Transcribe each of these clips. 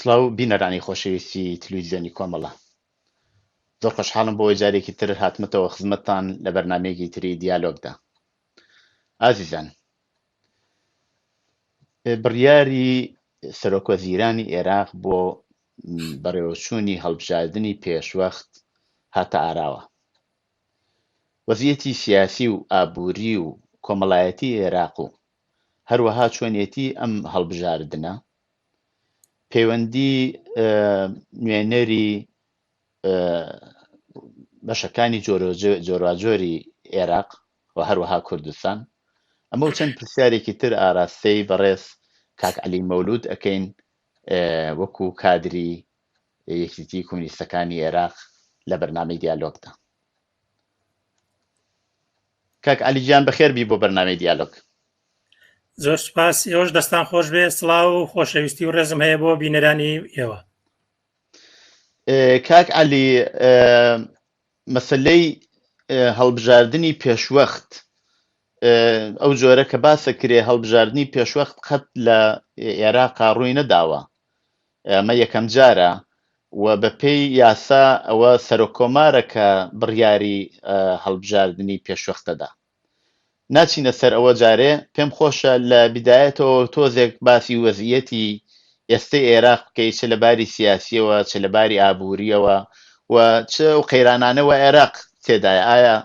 سڵاو بینەرانی خۆشەویستی تلویزیۆنی کۆمەڵە، زۆر خۆشحاڵم بۆ جارێکی تر هاتمەتەوە خزمەتتان لە بەرنامەیەکی تری دیالۆگدا. ئازیزان، بڕیاری سەرۆکوەزیرانی عێراق بۆ بەڕێوەچوونی هەڵبژاردننی پێشوەخت هاتە ئاراوە. وەزیەتی سیاسی و ئابووری و کۆمەڵایەتی عێراق و هەروەها چۆنیەتی ئەم هەڵبژاردنە پەیوەندی نوێنەری بەشەکانی جۆراوجۆری عێراق و هەروەها کوردستان، ئەمە چەند پرسیارێکی تر ئاراستەی بەڕێز کاک عەلی مەولود ئەکەین وەکو کادری یەکێتی کۆمونیستەکانی عێراق لە بەرنامەی دیالۆگدا. کاک عەلی گیان بەخێر بی بۆ بەرنامەی دیالۆگ. زۆر سوپاس، ئێوەش دەستان خۆش بێ. سڵاو و خۆشەویستی و ڕێزم هەیە بۆ بینەرانی ئێوە. کاک عەلی، مەسەلەی هەڵبژاردننی پێشوەخت ئەو جۆرە کە باسە کرێ هەڵبژاردننی پێشوەخت قەت لە عێراقا ڕووی نەداوە، ئەمە یەکەم جارە و بەپێی یاسا ئەوە سەرۆکۆمارە کە بڕیاری هەڵبژاردننی پێشوەختەدا. ناچینە سەر ئەوە جارێ، پێم خۆشە لە بیدایەتەوە تۆزێک باسی وەزیەتی ئێستەی عێراق بکەی، چ لەباری سیاسیەوە چ لەباری ئابووریەوە و چ و قەیرانانەوە عێراق تێدایە. ئایا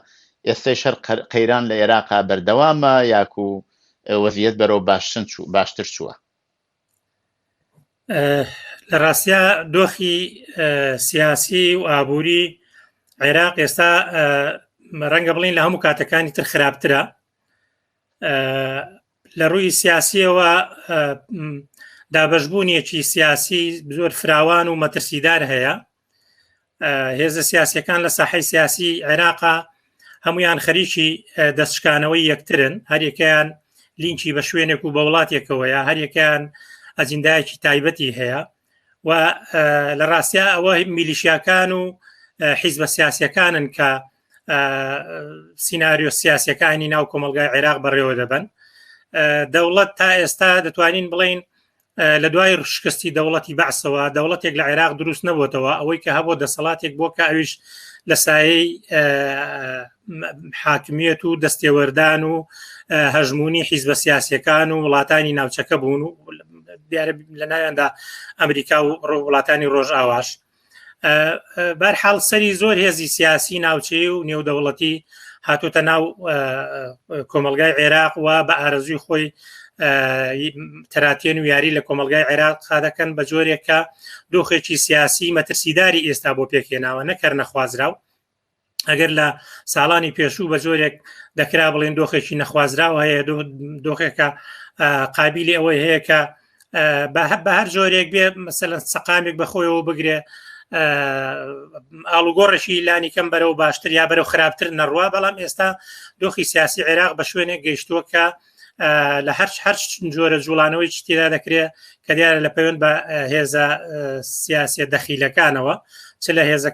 ئێستەی شەر قەیران لە عێراقا بەردەوامە یاکو وەزیەت بەرەو باشتر چووە؟ لە ڕاستیا دۆخی سیاسی و ئابووری عێراق ئێستا ڕەنگە بڵین لە هەموو کاتەکانی تر خراپترە. لە ڕووی سیاسیەوە دابەشبوونیەکی سیاسی زۆر فراوان و مەترسیدار هەیە. هێزە سیاسیەکان لە ساحەی سیاسی عێراقا هەمویان خەریکی دەستشکانەوەی یەکترن، هەریەکەیان لینکی بە شوێنێک و بە وڵاتێکەوەیە، هەریەکەیان ئەجندایەکی تایبەتی هەیە و لە ڕاستیا ئەوە میلیشیاکان و حیزبە سیاسیەکانن کە سیناریۆ سیاسیەکانی ناو کۆمەلگای عێراق بەڕێوە دەبن. دەوڵەت تا ئێستا دەتوانین بڵین لە دوای شکستی دەوڵەتی بەعسەوە دەوڵەتێک لە عێراق دروست نەبووتەوە، ئەوەی کە هەبوو دەسەڵاتێک بۆ کە ئەویش لە سایەی حاکمیەت و دەستێوەردان و هەژمونی حیزبە سیاسیەکان و وڵاتانی ناوچەکە بوون و دیارە لە ناویاندا ئەمریکا و وڵاتانی ڕۆژئاواش. بەرحاڵ سەری زۆر هێزی سیاسی ناوچەی و نێودەوڵەتی هاتوۆتە ناو کۆمەلگای عێراق و بە ئارەزوی خۆی تەراتێن و یاری لە کۆمەلگای عێراق دەکەن بە جۆرێک کە دۆخێکی سیاسی مەترسیداری ئێستا بۆ پێکهێناوە، نەکەر نەخوازراو. ئەگەر لە ساڵانی پێشوو بە جۆرێک دەکرا بڵێن دۆخێکی نەخوازراوە هەیە، دۆخێکە قابلی ئەوەی هەیە کە بە هەر جۆرێک بێ مەسەلەن سەقامێک بەخۆیەوە بگرێ، ئاڵوگۆڕێکی لانی کەم بەرەو باشتر یا بەرەو خراپتر نەڕوا. بەڵام ئێستا دۆخی سیاسی عێراق بە شوێنێک گەیشتووە کە لە هەر جۆرە جوڵانەوەی تێدا دەکرێت کە دیارە لە پەیوەند بە هێزە سیاسیە دەخیلەکانەوە، چ لە هێزە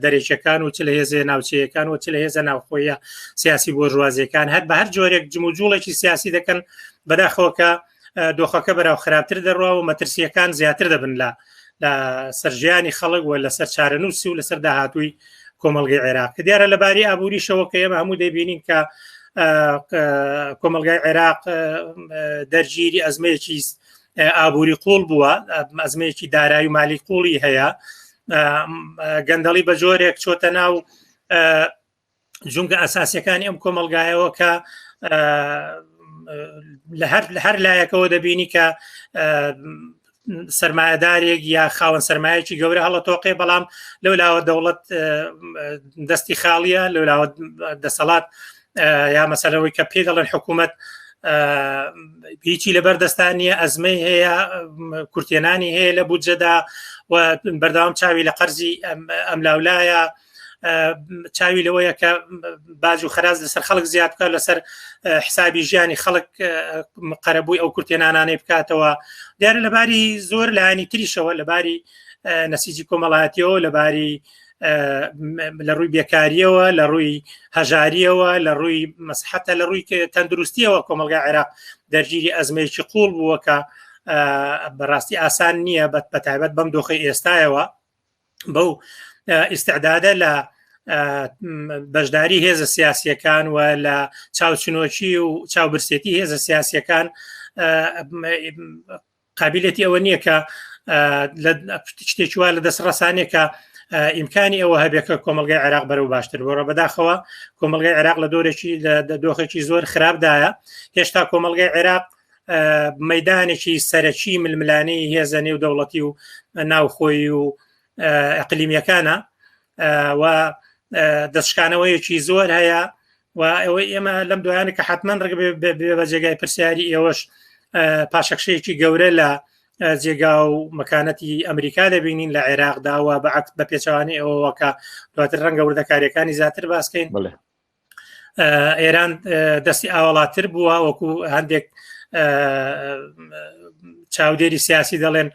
دەرێکیەکان و چ لە هێزە ناوچەیەکان و چ لە هێزە ناوخۆیە سیاسی بۆژوازیەکان، هەر بە هەر جۆرێک جموجوڵێکی سیاسی دەکەن بەداخەوە کە دۆخەکە بەراو خراپتر دەڕوا و مەترسیەکان زیاتر دەبن لە سەرژیانی خەڵک و لەسەر چارەنووسی و لەسەر داهاتووی کۆمەلگای عێراق. کە دیارە لەباری ئابووریشەوە کە ئێمە هەموو دەبینین کە کۆمەلگای عێراق دەرگیری ئەزمەیەکی ئابووری قوڵ بووە، ئەزمەیەکی دارایی و مالی قوڵی هەیە. گەندەڵی بە جۆرێک چۆتە ناو جونگە ئەساسیەکانی ئەم کۆمەلگایەوە کە لە هەر لایەکەوە دەبینی کە سەرمایەدارێک یا خاوەن سەرمایەکی گەورە هەڵە تۆقێ، بەڵام لەولاوە دەوڵەت دەستی خاڵیە، لەولاوە دەسەڵات یا مەسەلەوەی کە پێ دەڵێن حکوومەت هیچی لەبەر دەستانیە، ئەزمەی هەیە، کورتێنانی هەیە لە بودجەدا و بەردەوام چاوی لە قەرزی ئەملاولایە، چاوی لەوەیە کە باج و خەراز لەسەر خەڵک زیاد بکات، لەسەر حسابی ژیانی خەڵک قەرەبووی ئەو کورتێنانانەی بکاتەوە. دیارە لەباری زۆر لایانی تریشەوە، لەباری نەسیجی کۆمەڵایەتیەوە، لەباری لە ڕووی بێکاریەوە، لە ڕووی هەژاریەوە، لە ڕووی مەسحەتە، لە ڕووی تەندروستیەوە کۆمەلگای عێراق دەرگیری ئەزمەیەکی قوڵ بووە کە بەڕاستی ئاسان نییە بەتایبەت بەم دۆخی ئێستایەوە بەو ئیستعدادە لە بەشداری هێزە سیاسیەکان و لە چاوچنۆکی و چاوبرسێتی هێزە سیاسیەکان قابلەتی ئەوە نییە کە شتێکی وا لە دەست ڕسانێکە ئیمکانی ئەوە هەبێکە کۆمەلگای عێراق بەرەو باشتر بۆڕە بەداخەوە کۆمەلگای عێراق لە دۆخێکی زۆر خراپدایە هێشتا کۆمەلگای عێراق مەدانێکی سەرەکی ململانەی هێزە نێو دەوڵەتی و ناوخۆی و ئەقلیمیەکانە و دەستشکانەوەیەکی زۆر هەیە و ئەوەی ئێمە لەم دوایانە کە حتمما ڕێک بە جێگای پرسیاری ئێوەش پاشەخشەیەکی گەورە لە جێگا و مەکانەتی ئەمریکا دەبینین لە عێراقداوە بە پێچوانی ئەوەکە دواتر ڕەنگە وردەکاریەکانی زیاتر باسکەین ئێران دەستی ئاوەڵاتر بووە وەکو هەندێک چاودێری سیاسی دەڵێن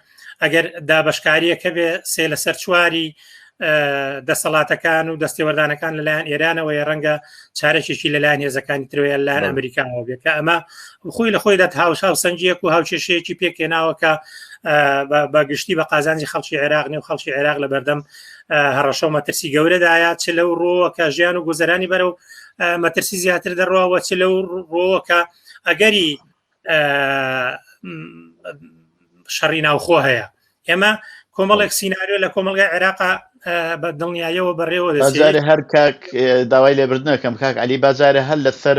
ئەگەر دابشکاریەکە بێ سێ لەسەر چواری دەسەڵاتەکان و دەستێوەردانەکان لەلایەن ئێرانەوەی ڕەنگە چارەکێکی لەلایەن هێزەکانی ترەوەیە لەلایەن ئەمریکاەوە بێت کە ئەمە خۆی لە خۆی دەت هاو سەنجیەک و هاوچێشەیەکی پێکێناوەکە بەگشتی بە قازانجی خەڵکی عێراق نێو خەڵکی عێراق لە بەردەم هەڕەشە و مەترسی گەورەدایە چ لەو ڕۆوەکە ژیان و گوزەرانی بەرەو مەترسی زیاتر دەڕەوە چ لەو ڕۆوەکە ئەگەری شەڕی ناوخۆ هەیە ئێمە کۆمەڵێک سیناریۆ لە کۆمەلگای عێراقا بە دڵنیاییەوە بەڕێوە بەجارێ هەر کاک داوای لێبردنەکەم کاک علی بازارە هەر لەسەر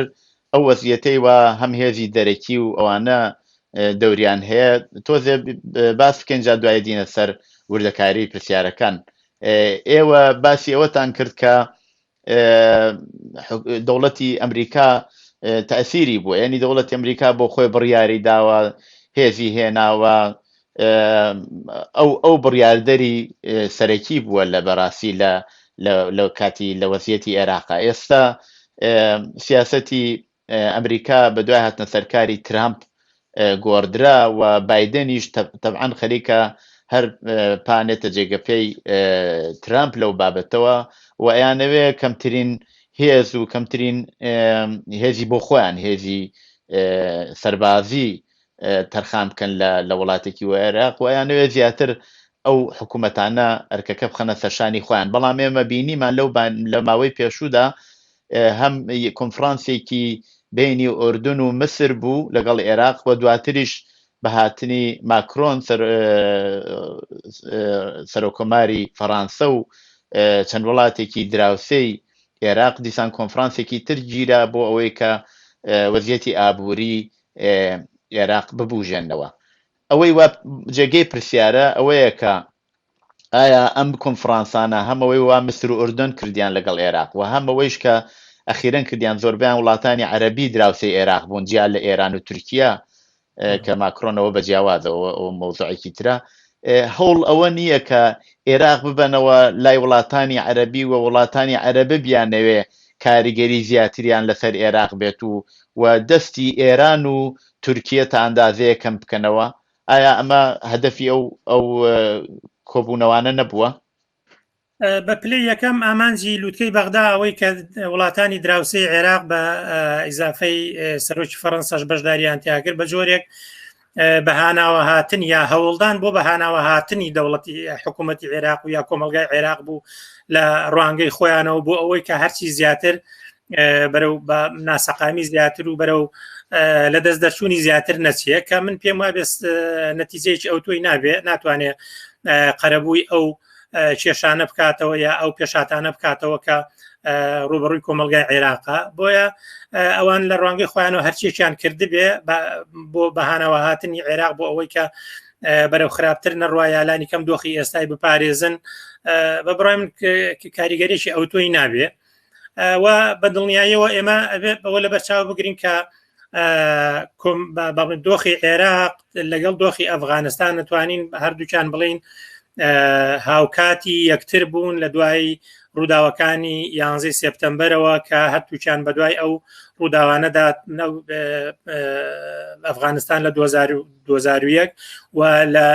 ئەو وەزیەتەی وە هەم هێزی دەرەکی و ئەوانە دەوریان هەیە تۆزێ باس بکەین جا دوای دینە سەر وردەکاری پرسیارەکان ئێوە باسی ئەوەتان کرد کە دەوڵەتی ئەمریکا تەئسیری بووە یعنی دەوڵەتی ئەمریکا بۆ خۆی بڕیاری داوە هێزی هێناوە ئەو بڕیاردەری سەرەکی بووە لە بەڕاستی لە کاتی لە وەزیەتی عێراقا ئێستا سیاسەتی ئەمریکا بە دوای هاتنە سەرکاری ترامپ گۆڕدرا و بایدنیش تەبعاً خەریکە هەر پانێتە جێگەپێی ترامپ لەو بابەتەوە و ئەیانەوێ کەمترین هێز و کەمترین هێزی بۆ خۆیان هێزی سەربازی تەرخان بکەن لە وڵاتێکی و عێراق و ئەیانەوێ زیاتر ئەو حکوومەتانە ئەرکەکە بخەنە سەرشانی خۆیان بەڵام ئێمە بینیمان لە ماوەی پێشوودا هەم کۆنفرانسێکی بینی ئوردون و مسر بوو لەگەڵ عێراق و دواتریش بە هاتنی ماکرۆن سەرۆکۆماری فەڕەنسە و چەند وڵاتێکی دراوسەی عێراق دیسان کۆنفرانسێکی تر گیرا بۆ ئەوەی کە وەزیەتی ئابووری عێراق ببوژێنەوە ئەوەی جێگەی پرسیارە ئەوەیە کە ئایا ئەم کۆنفرانسانە هەمەوەی وا مسر و ئوردن کردیان لەگەڵ عێراق و هەمەوەیش کە ئەخیرەن کردیان زۆربیان وڵاتانی عەرەبی دراوسەی عێراق بوون جیا لە ئێران و تورکیا کە ماکرۆنەوە بە جیاوازەوە ئەو مۆزوعێکی ترە هەوڵ ئەوە نییە کە عێراق ببەنەوە لای وڵاتانی عەرەبی و وڵاتانی عەرەبە بیانەوێ کاریگەری زیاتریان لەسەر عێراق بێت و دەستی ئێران و تورکیە تا ئەندازەیە کەم بکەنەوە ئایا ئەمە هەدەفی ئەو کۆبوونەوانە نەبووە؟ بە پلەی یەکەم ئامانجی لووتکەی بەغدا ئەوەی کە وڵاتانی دراوسەی عێراق بە ئیزافەی سەرۆکی فەڕەنساش بەشداریان تیاکرد بە جۆرێک بەهاناوە هاتن یا هەوڵدان بۆ بەهاناوە هاتنی دەوڵەتی حکوومەتی عێراق و یا کۆمەلگای عێراق بوو لە ڕوانگەی خۆیانەوە بۆ ئەوەی کە هەرچی زیاتر بەرەو بە ناسەقامی زیاتر و بەرەو لە دەست دەرچوونی زیاتر نەچێت کە من پێم وایە نەتیجەیەکی ئەو تۆی ناتوانێت قەرەبووی ئەو کێشانە بکاتەوە یا ئەو پێشاتانە بکاتەوە کە ڕوبەڕووی کۆمەلگای عێراقا بۆیە ئەوان لە ڕوانگەی خۆیانەوە هەرچێکیان کردبێ بۆ بەهانەوە هاتنی عێراق بۆ ئەوەی کە بەرەو خراپتر نەڕوا یالانی کەم دۆخی ئێستای بپارێزن بە بڕای من کاریگەریشی ئەو تۆی نابێ و بە دڵنیاییەوە ئێمە ئەوە لە بەرچاو بگرین کە دۆخی عێراق لەگەڵ دۆخی ئەفغانستان نتوانین هەردووکیان بڵین هاوکاتی یەکتر بوون لە دوای ڕووداوەکانی 11 سپتەمبەرەوە کە هەردووکیان بە دوای ئەو ڕووداوانەدا ئەفغانستان لە 2001 و لە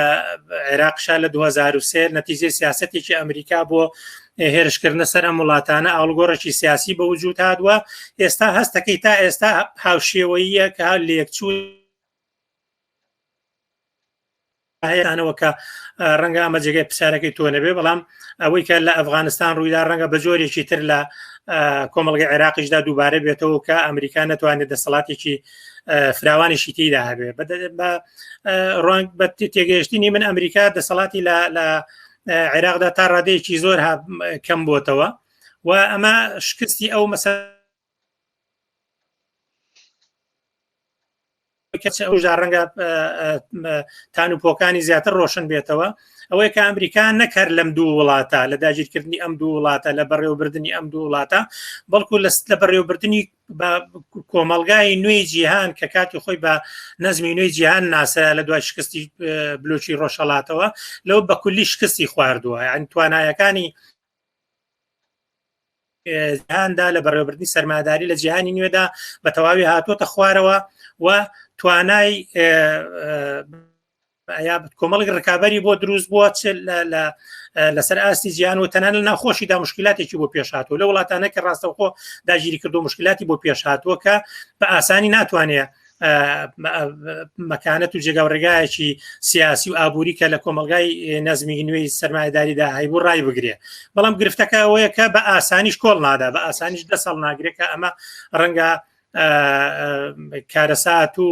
عێراقشا لە 2003 نەتیجەی سیاسەتێکی ئەمریکا بۆ هێرشکردنە سەر ئەم وڵاتانە ئاڵگۆڕێکی سیاسی بە وجود هاتووە ئێستا هەستەکەی تا ئێستا هاوشێوەییە کە لێکچوو هەیەانەوە کە ڕەنگە ئەمە جێگەی پرسیارەکەی تۆ نەبێ، بەڵام ئەوەی کە لە ئەفغانستان ڕوویدا ڕەنگە بە جۆرێکی تر لە کۆمەڵگەی عێراقیشدا دووبارە بێتەوە کە ئەمریکا نەتوانێت دەسەڵاتێکی فراوانیشی تێیدا هەبێ ڕوانگ بە تێگەیشتنی من ئەمریکا دەسەڵاتی لە عێراقدا تا ڕادەیەکی زۆر کەم بۆتەوە و ئەمە شکستی ئەو مەسەلە ئەوژدا ڕەنگە تان و پۆکانی زیاتر ڕۆشن بێتەوە ئەوەیە کە ئەمریکا نەکرد لەم دوو وڵاتە لە داگیرکردنی ئەم دوو وڵاتە لە بەڕێوەبردننی ئەم دوو وڵاتە بەڵکو لە بەڕێوەبردننی کۆمەلگای نوێی جیهان کە کاتی خۆی بە نەزمی نوێی جیهان ناسە لە دوای شکستی بلوچی ڕۆژهەڵاتەوە لەو بە کولی شکستی خواردووە یان توانایەکانی جیهاندا لە بەڕێوەبردننی سەرمایه‌داری لە جیهانی نوێدا بە تەواوی هاتوۆتە خوارەوە و توانای کۆمەڵی ڕکابەری بۆ دروست بووە لەسەر ئاستی جیهان و تەنانەت لە ناخۆشیدا مشکلاتێکی بۆ پێشهاتوە لە وڵاتانە کە ڕاستەوخۆ داگیری کردو مشکلاتی بۆ پێشهاتووە کە بە ئاسانی ناتوانێت مەکانەت و جێگا و ڕێگایەکی سیاسی و ئابووری کە لە کۆمەلگای نەزمی نوێی سەرمایه‌داریدا هەیبوو ڕای بگرێ، بەڵام گرفتەکە ئەوەیە کە بە ئاسانیش کۆڵ نادا، بە ئاسانیش دەسەڵ ناگرێت کە ئەمە ڕەنگە کارەسات و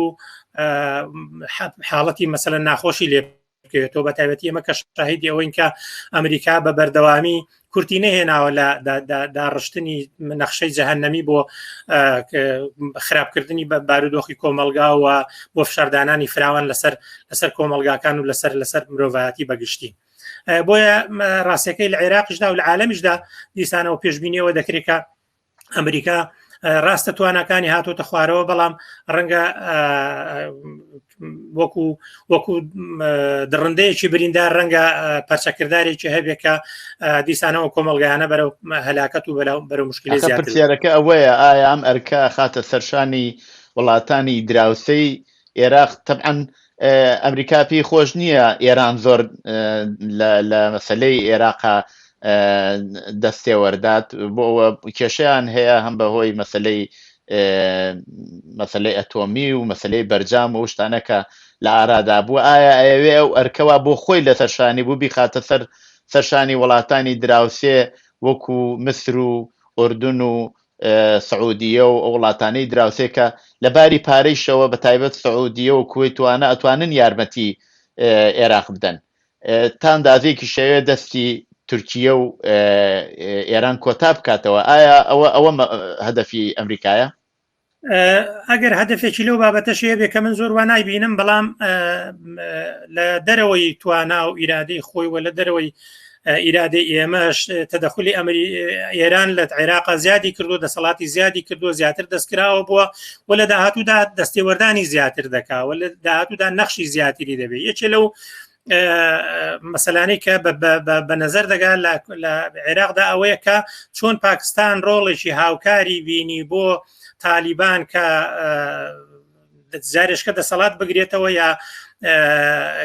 حاڵەتی مەسەلەن ناخۆشی لێ بکەوێتەوە بە تایبەتی ئەمە کە شاهیدی ئەوەین کە ئەمریکا بە بەردەوامی کورتی نەهێناوە لە داڕشتنی نەخشەی جەهەنەمی بۆ خراپکردنی بە بارودۆخی کۆمەلگا و بۆ فشاردانانی فراوان لەسەر کۆمەلگاکان و لەسەر مرۆڤایەتی بەگشتی. بۆیە ڕاستیەکەی لە عێراقیشدا و لە عالەمیشدا دیسانەوە پێشبینیەوە دەکرێت کە ئەمریکا ڕاستە توانەکانی هاتوۆتە خوارەوە، بەڵام ڕەنگە وەکو دڕندەیەکی بریندار ڕەنگە پەرچەکردارێکی هەبێت کە دیسانەوە کۆمەلگایانە بەرەو هەلاکەت و بەرەو مشکلی زیاتر. پرسیارەکە ئەوەیە ئایا ئەم ئەرکە خاتە سەرشانی وڵاتانی دراوسەی عێراق؟ تەبعەن ئەمریکا پێی خۆش نییە ئێران زۆر لە مەسەلەی عێراقا دەستێ وەردات بۆ کێشەیان هەیە هەم بەهۆی مەسەلەی ئەتۆمی و مەسەلەی بەرجام و شتانەکە لە ئارادا بوو. ئایا ئەوێ ئەو ئەرکەوە بۆ خۆی لە سەرشانی بوو بیخاتە سەرشانی وڵاتانی دراوسێ وەکو مسر و ئوردون و سعودیە و وڵاتانەی دراوسێ کە لەباری پارەیشەوە بە تایبەت سعودیە و کوێت ئەتوانن یارمەتی عێراق بدەن تا ئەندازەیەکی شەوێ دەستی تورکیە و ئێران کۆتا بکاتەوە. ئایا ئەوە هەدەفی ئەمریکایە؟ ئەگەر هەدەفێکی لەو بابەتەشەیە بێ کە من زۆر وا نایبینم، بەڵام لە دەرەوەی توانا و ئیرادەی خۆی و لە دەرەوەی ئیرادەی ئێمەش تەدەخلی ئێران لە عێراقا زیادی کردو، دەسەڵاتی زیادی کردو، زیاتر دەستکراوە بووە و لە داهاتوودا دەستێوەردانی زیاتر دەکا و لە داهاتوودا نەخشی زیاتری دەبێت. یەکێ لەو مەسەلانەی کە بە نەزەر دەگا لە عێراقدا ئەوەیە کە چۆن پاکستان ڕۆڵێکی هاوکاری بینی بۆ تالیبان کە جارێشکە دەسەڵات بگرێتەوە یا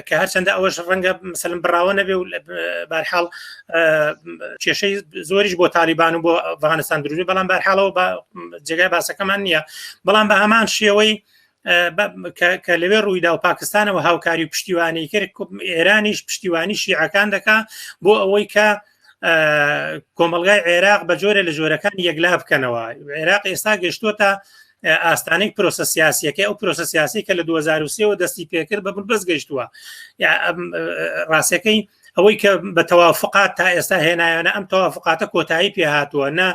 کە هەرچەندە ئەوەش ڕەنگە مەسەلەن بڕاوە نەبێ و بەرحاڵ کێشەی زۆریش بۆ تالیبان و بۆ ئەفغانستان دروست، بەڵام بەرحاڵەوە جێگای باسەکەمان نییە، بەڵام بە هەمان شێوەی کە لەوێ ڕوویدا و پاکستانەوە هاوکاری و پشتیوانی کرد، ئێرانیش پشتیوانی شیعەکان دەکا بۆ ئەوەی کە کۆمەلگای عێراق بە جۆرە لە جۆرەکان یەکلا بکەنەوە. عێراق ئێستا گەشتووەتە ئاستانەی پرۆسە سیاسیەکە، ئەو پرۆسە سیاسی کە لە 2023ەوە دەستی پێکرد بە بەس گەشتووە. ڕاستیەکەی ئەوەی کە بە تەوافقات تا ئێستا هێنایانە ئەم تەوافقاتە کۆتایی پێهاتووە، نە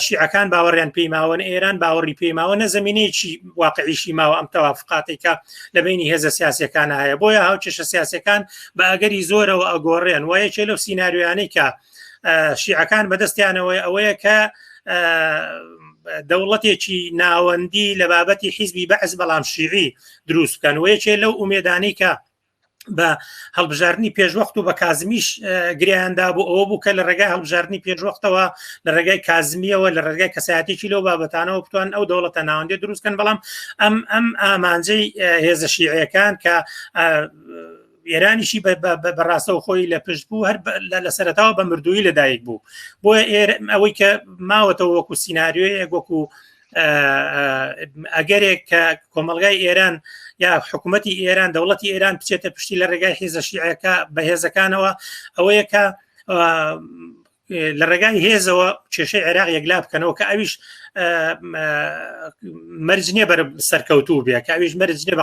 شیعەکان باوەڕیان پێیماوە، ئێران باوەڕی پێیماوە، نە زمینەیەکی واقعیشی ماوە ئەم تەوافقاتی کە لە بینی هێزە سیاسیەکانە هەیە. بۆیە هاوچێشە سیاسیەکان بە ئەگەری زۆرەوە ئەگۆڕێن. وایە چێ لەو سیناریویانەی کە شیعەکان بەدەستیانەوەی ئەوەیە کە دەوڵەتێکی ناوەندی لە بابەتی حیزبی بەعز بەڵام شیعی دروست بکەن. وەیەکێ لەو ئومێدانەی کە بە هەڵبژاردننی پێشوەخت و بە کازمیش گریاندا بوو ئەوە بوو کە لە ڕێگای هەڵبژاردننی پێشوەختەوە لە ڕێگای کازمیەوە لە ڕێگای کەسایەتێکی لەو بابەتانەوە بتوان ئەو دەوڵەتە ناوەندی دروستکەن. بەڵام ئەم ئامانجەی هێزە شیعەکان کە ئێرانیشی بەڕاستەوە خۆی لە پشت بوو هەر لە سەرەتاوە بە مردووی لەدایک بوو. بۆیە ئەوەی کە ماوەتەوە وەکو سیناریۆیەک وەکو ئەگەرێک کە کۆمەلگای ئێران یا حکوومەتی ئێران دەوڵەتی ئێران بچێتە پشتی لە ڕێگای حیزە شیعەکە بەهێزەکانەوە ئەوەیە کە لە ڕێگای هێزەوە کێشەی عێراق یەکلا بکەنەوە کە ئەویش مەرج نییە بەر سەرکەوتوو بێ کە ئەویش مەرج نیە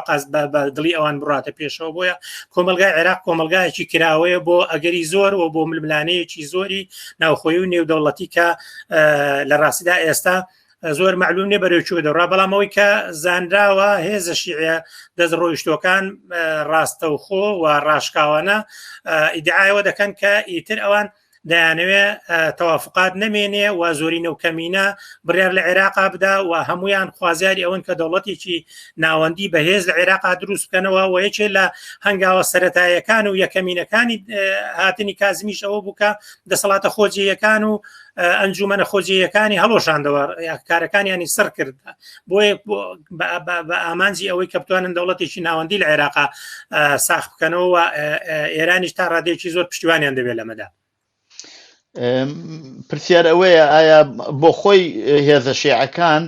بە دڵی ئەوان بڕاتە پێشەوە بۆیە کۆمەلگای عێراق کۆمەلگایەکی کراوەیە بۆ ئەگەری زۆر و بۆ ململانەیەکی زۆری ناوخۆی و نێودەوڵەتی کە لە ڕاستیدا ئێستا زۆر معلوم نێ بەرەوچوو دەڕا بەڵامەوەی کە زانراوە هێزە شیعە دەستڕۆیشتەکان ڕاستەوخۆ و ڕاشکاوانە ئیدعایەوە دەکەن کە ئیتر ئەوان دەیانەوێت تەوافقات نەمێنێ و زۆری نەوکەمینە بڕیار لە عێراقا بدا و هەمویان خوازیاری ئەوەن کە دەوڵەتێکی ناوەندی بەهێز لە عێراقا دروست بکەنەوە و یەکێ لە هەنگاوە سەرەتاییەکان و یەکەمینەکانی هاتنی کازمیش ئەوە بووکە دەسەڵاتە خۆجیەکان و ئەنجومەنە خۆجیەکانی هەڵۆشاندەوە کارەکانیانی سەر کرد بۆیە بە ئامانجی ئەوەی کە بتوانن دەوڵەتێکی ناوەندی لە عێراقا ساخ بکەنەوە و ئێرانیش تا ڕادێکی زۆر پشتیوانیان دەبێت لەمەدا. پرسیار ئەوەیە ئایا بۆ خۆی هێزە شیعەکان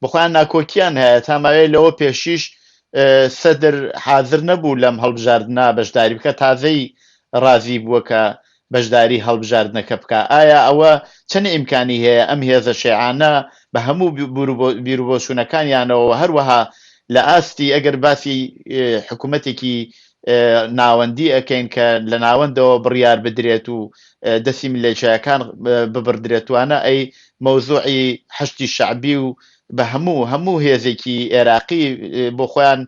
بخۆیان ناکۆکیان هەیە تاماوەیە لەوە پێشیش سەدر حاضر نەبوو لەم هەڵبژاردنە بەشداری بکە تازەی ڕازی بووە کە بەشداری هەڵبژاردنەکە بکە ئایا ئەوە چەند ئیمکانی هەیە ئەم هێزە شیعانە بە هەموو بیرروبۆچوونەکانیانەوە هەروەها لە ئاستی ئەگەر باسی حکوومەتێکی ناوەندی ئەەکەین کە لە ناوەندەوە بڕیار بدرێت و دەستی ملیشیەکان ببردرێتوانە ئەی مەوزوعی حشتی شعبی و بە هەموو هێزێکی عێراقی بۆ خۆیان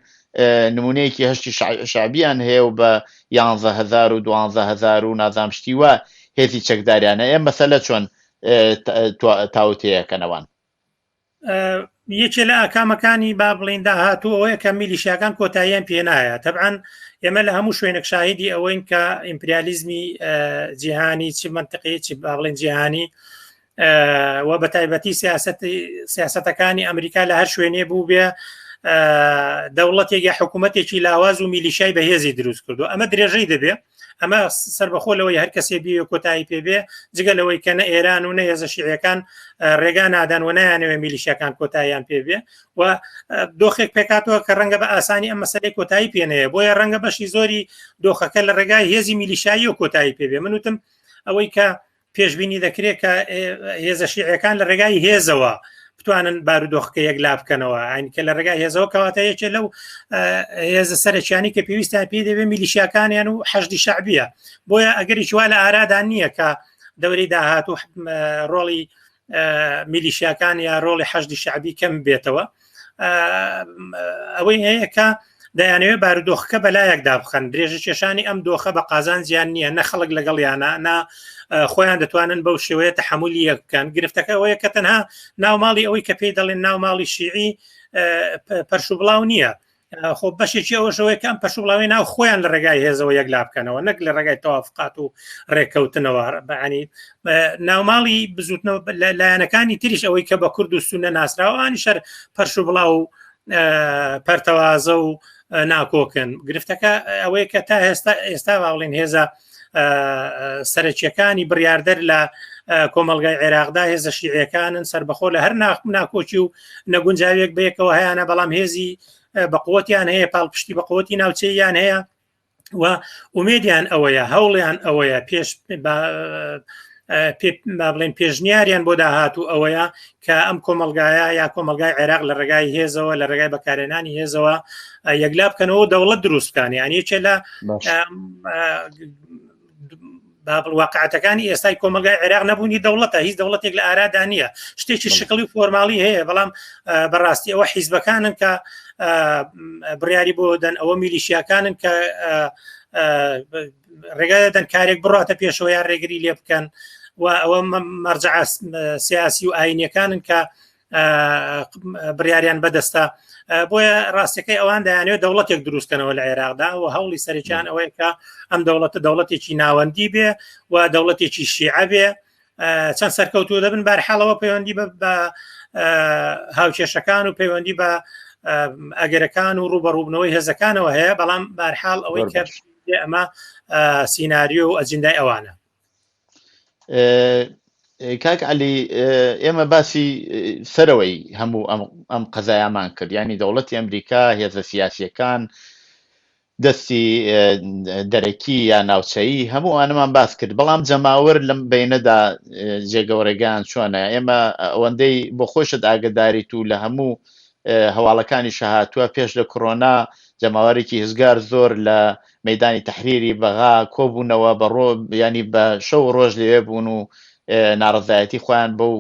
نمونەیەکی هەشتی شعبیان هەیە و بە 11,000 و 12,000 و نازامشتی وە هێزی چەکداریانە ئێمە مەسەلە چۆن تاوتەیەکەنەوان یەکێ لە ئاکامەکانی با بڵین داهاتوو ئەوەیە کە میلیشیاکان کۆتاییان پێ نایە تەبعاً ئێمە لە هەموو شوێنێک شاهیدی ئەوەین کە ئیمپریالیزمی جیهانی چی منطقی چی با بڵین جیهانی و بە تایبەتی سیاسەتەکانی ئەمریکا لە هەر شوێنێ بوو بێ دەوڵەتێک یا حکوومەتێکی لاواز و میلیشای بەهێزی دروست کردو ئەمە درێژەی دەبێ ئەمە سەربەخۆ لەوەی هەر کەسێ بی کۆتایی پێبێ جگە لەوەی کە نە ئێران و نە هێزە شیعەکان ڕێگا نادان و نەیانەوێ میلیشیەکان کۆتاییان پێبێ و دۆخێک پێکاتەوە کە ڕەنگە بە ئاسانی ئەم مەسەلەی کۆتایی پێنەیە بۆیە ڕەنگە بەشی زۆری دۆخەکە لە ڕێگای هێزی میلیشایی و کۆتایی پێبێ من وتم ئەوەی کە پێشبینی دەکرێت کە هێزە شیعەکان لە ڕێگای هێزەوە بتوانن بارودۆخەکە یەکلا بکەنەوە ئاینکە لە ڕێگای هێزەوە کەواتەیەکێ لەو هێزە سەرچیانی کە پێویستیان پێ دەبێ میلیشیاکانیان و حەشدی شعبیە بۆیە ئەگەری چوا لە ئارادان نییە کە دەورەی داهات و ڕۆڵی میلیشیاکان یا ڕۆڵی حەشدی شعبی کەم بێتەوە ئەوەی هەیە کە دەیانەوێت بارودۆخەکە بەلایەکدا بخەن درێژە کێشانی ئەم دۆخە بە قازان زیان نییە نە خەڵک لەگەڵیانە نا خۆیان دەتوانن بەو شێوەیە تەحملی یەک بکەن گرفتەکە ئەوەیە کە تەنها ناوماڵی ئەوەی کە پێی دەڵێن ناوماڵی شیعی پەرشوبڵاو نییە خۆ بەشێکی ئەوەشەوەی کەم پەرشوبڵاوی ناو خۆیان لە ڕێگای هێزەوە یەکلا بکەنەوە نەک لە ڕێگای تەوافقات و ڕێککەوتنەوە بەعنی ناوماڵی بزوتنەوە لایەنەکانی تریش ئەوەی کە بە کورد و سونە ناسراوانی شەر پەرشوبڵاو و پەرتەوازە و ناکۆکن گرفتەکە ئەوەیە کە تا ئێستا باڵین هێزە سەرچیەکانی بڕیاردەر لە کۆمەلگای عێراقدا هێزە شیعەکانن سەربەخۆ لە هەر ناکۆچی و نەگونجاوێک بەیەکەوە هەیەە بەڵام هێزی بەقوتیان هەیە پاڵپشتی بەقوتی ناوچەیان هەیە و ئومێدیان ئەوەیە هەوڵیان ئەوەیە پێش بڵێن پێشنیاریان بۆ داهاتوو ئەوەیە کە ئەم کۆمەلگایە یا کۆمەلگای عێراق لە ڕێگای هێزەوە لە ڕێگای بەکارێنانی هێزەوە یەکلا بکەنەوە دەوڵەت دروستکان یانی یەکێ لە واقعەتەکانی ئێستای کۆمەلگای عێراق نەبوونی دەوڵەتە هیچ دەوڵەتێک لە ئارادا نییە شتێکی شکڵی و فۆرماڵی هەیە بەڵام بەڕاستی ئەوە حیزبەکانن کە بڕیاری بۆ دەن ئەوە میلیشیاکانن کە ڕێگادەن کارێک بڕاتە پێشەوە یان ڕێگری لێ بکەن و ئەوە مەرجع سیاسی و ئاینیەکانن کە بڕیاریان بەدەستە بۆیە ڕاستەکەی ئەوان دەیانوێت دەوڵەتێک دروستکەنەوە لە عێراقدا و هەوڵی سەرچیان ئەوەیە کە ئەم دەوڵەتە دەوڵەتێکی ناوەندی بێ و دەوڵەتێکی شیعە بێ چەند سەرکەوتوو دەبن بارحاڵەوە پەیوەندی بە هاوکێشەکان و پەیوەندی بە ئەگەرەکان و ڕوبەڕووبنەوەی هێزەکانەوە هەیە بەڵام بارحاڵ ئەوەی کە ئەمە سیناریۆ و ئەجندای ئەوانە کاک علی ئێمە باسی سەرەوەی هەموو ئەم قەزایامان کرد، ینی دەوڵەتی ئەمریکا، هێزە سیاسیەکان، دەستی دەرەکی یا ناوچەیی هەموو ئەوانەمان باس کرد، بەڵام جەماوەر لەم بینەدا جێگەوڕێگەیان چۆنە؟ ئێمە ئەوەندەی بۆ خۆشت ئاگداریت و لە هەموو هەواڵەکانی شەهاتووە پێش لە کۆڕۆنا جەماوەرێکی هزگار زۆر لە مەیدانی تەحریری بەغا کۆبوونەوە بە ینی بە شەو ڕۆژ لێوێ بوون و ناڕزایەتی خۆیان بەو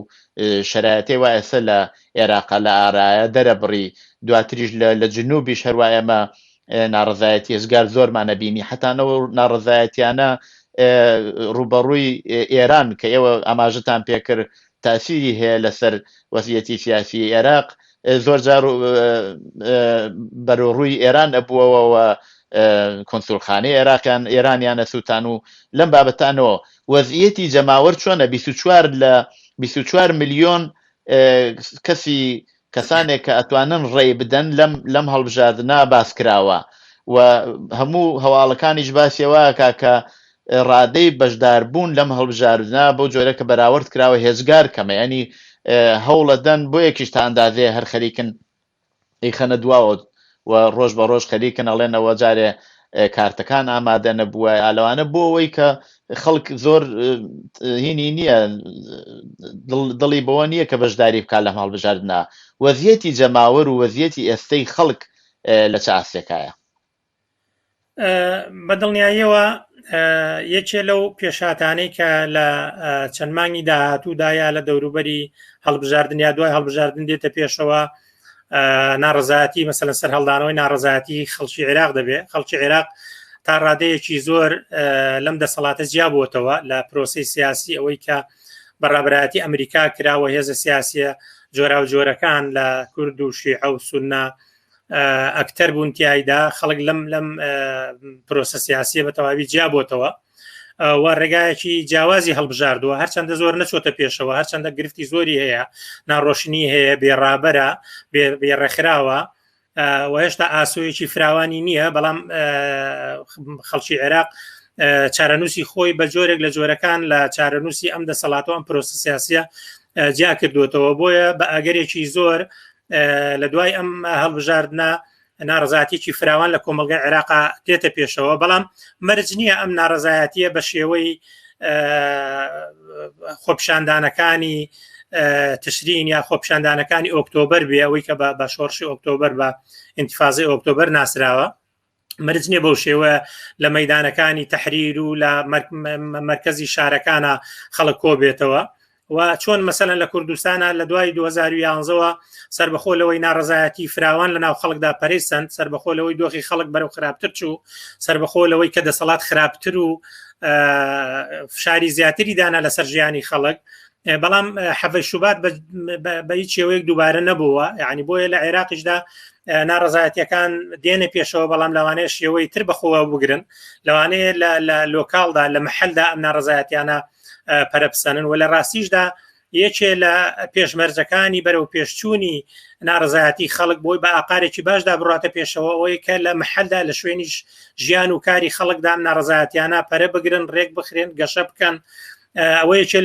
شەرایەتەی وایەسە لە عێراقا لە ئارایە دەرەبڕی، دواتریش لە جنوبیش هەروە ئێمە ناڕزایەتی هزگار زۆرمانە بینی، حتانەوە ناڕزایەتیانە ڕوبەڕووی ئێران کە ئێوە ئاماژتان پێکرد تاسیری هەیە لەسەر وەزعیەتی سیاسی عێراق، زۆر جار بەرەڕووی ئێران ئەبووەوە کۆنسولخانەی عێراقیان ئێرانیانە سووتان و لەم بابەتانەوە وەزعیەتی جەماوەر چۆنە؟ 24 ملیۆن کەسانێک کە ئەتوانن ڕێی بدەن لەم هەڵبژاردنە باسکراوە و هەموو هەواڵەکانیش باسیەوە کە ڕادەی بەشداربوون لەم هەڵبژاردنە بۆ جۆرە کە بەراورد کراوە هێزگار کەمە، ینی هەوڵەدەن بۆ یەکیش تا ئەندازەیە هەر خەریکن ئەیخەنە دواوە و ڕۆژ بە ڕۆژ خەریکن ئەڵێنەوە جارێ کارتەکان ئامادە نەبووە ئالەوانە بۆ ئەوەی کە خەڵک زۆر هینی نییە، دڵی بەوە نییە کە بەشداری بکات لەم هەڵبژاردنە. وەزعیەتی جەماوەر و وەزعیەتی ئێستەی خەڵک لە چ ئاستێکایە؟ بەدڵنیاییەوە یەکێ لەو پێشاتانەی کە لە چەند مانگی داهاتوودایا لە دەوروبەری هەڵبژاردن یا دوای هەڵبژاردن دێتە پێشەوە ناڕزایەتی مەسەلەن سەر هەڵدانەوەی ناڕزایەتی خەڵکی عێراق دەبێت. خەڵکی عێراق تا ڕادەیەکی زۆر لەم دەسەڵاتە جیابووتەوە لە پرۆسی سیاسی ئەوەی کە بەڕابرایەتی ئەمریکا کراوە هێزە سیاسیە جۆرا و جۆرەکان لە کورد و شیعە و سوننا ئەکتەر بوون تایدا، خەڵک لەم پرۆسە سیاسیە بە تەواوی جیابووتەوە و ڕێگایەکی جیاوازی هەڵبژاردووە، هەرچەندە زۆر نەچۆتە پێشەوە، هەرچەندە گرفتی زۆری هەیە، ناڕۆشنی هەیە، بێڕابەرە، بێڕێکخراوە و هێشتا ئاسوویەکی فراوانی نییە، بەڵام خەڵکی عێراق چارەنووسی خۆی بە جۆرێک لە جۆرەکان لە چارەنووسی ئەم دەسەڵاتەوە ئەم پرۆسە سیاسیە جیا کردوێتەوە، بۆیە بە ئاگەرێکی زۆر لە دوای ئەم هەڵبژاردنە ناڕزایەتێکی فراوان لە کۆمەلگای عێراقا دێتە پێشەوە، بەڵام مەرج نییە ئەم ناڕزایەتیە بە شێوەی خۆپیشاندانەکانی تشرین یا خۆپیشاندانەکانی ئۆکتۆبەر بێ، ئەوەی کە بە شۆڕشی ئۆکتۆبەر بە ئینتیفازەی ئۆکتۆبەر ناسراوە، مەرج نییە بەو شێوە لە مەیدانەکانی تەحریر و لە مرکزی شارەکانە خەڵک کۆبێتەوە و چۆن مەسەلەن لە کوردستانە لە دوای 2011ەوە سربەخۆ لەوەی ناڕزایەتی فراوان لە ناو خەڵکدا پەرەیسەند، سربەخۆ لەوەی دۆخی خەڵک بەرەو خراپتر چوو، سربەخۆ لەوەی کە دەسەڵات خراپتر و فشاری زیاتری دانا لەسەر ژیانی خەڵک، بەڵام حەڤەی شوبات بە هیچ شێوەیەک دووبارە نەبووە، یعنی بۆیە لە عێراقیشدا ناڕزایەتیەکان دێنە پێشەوە، بەڵام لەوانەیە شێوەی تر بەخۆوە بگرن، لەوانەیە لە لۆکاڵدا لە محلدا ئەم ناڕزایەتیانە پەرەپسەنن و لە ڕاستیشدا یەکێ لە پێشمەرجەکانی بەرەو پێشچوونی ناڕزایەتی خەڵک بۆی بە ئاقارێکی باشدا بڕاتە پێشەوە ئەوەی کە لە محلدا لە شوێنی ژیان و کاری خەڵکدا ناڕزایەتیانە پەرە بگرن، ڕێک بخرێن، گەشە بکەن، ئەوەیەکێ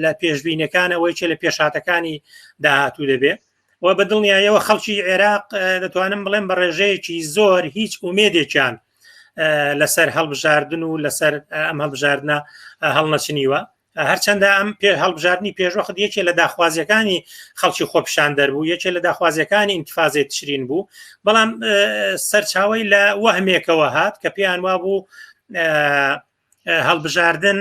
لە پێشبینەکان، ئەوەیەکێ لە پێشاتەکانی داهاتوو دەبێت و بەدڵنیایەوە خەڵکی عێراق دەتوانم بڵێم بە ڕێژەیەکی زۆر هیچ ئومێدێکیان لەسەر هەڵبژاردن و لەسەر ئەم هەڵبژاردنە هەڵنەچنیوە، هەرچەندە ئەم هەڵبژاردننی پێشوەخت یەکێ لە داخوازیەکانی خەڵکی خۆپیشاندەر بوو، یەکێ لە داخوازیەکانی ئینتیفازەی تشرین بوو، بەڵام سەرچاوەی لە وەهمێکەوە هات کە پێیان وا بوو هەڵبژاردن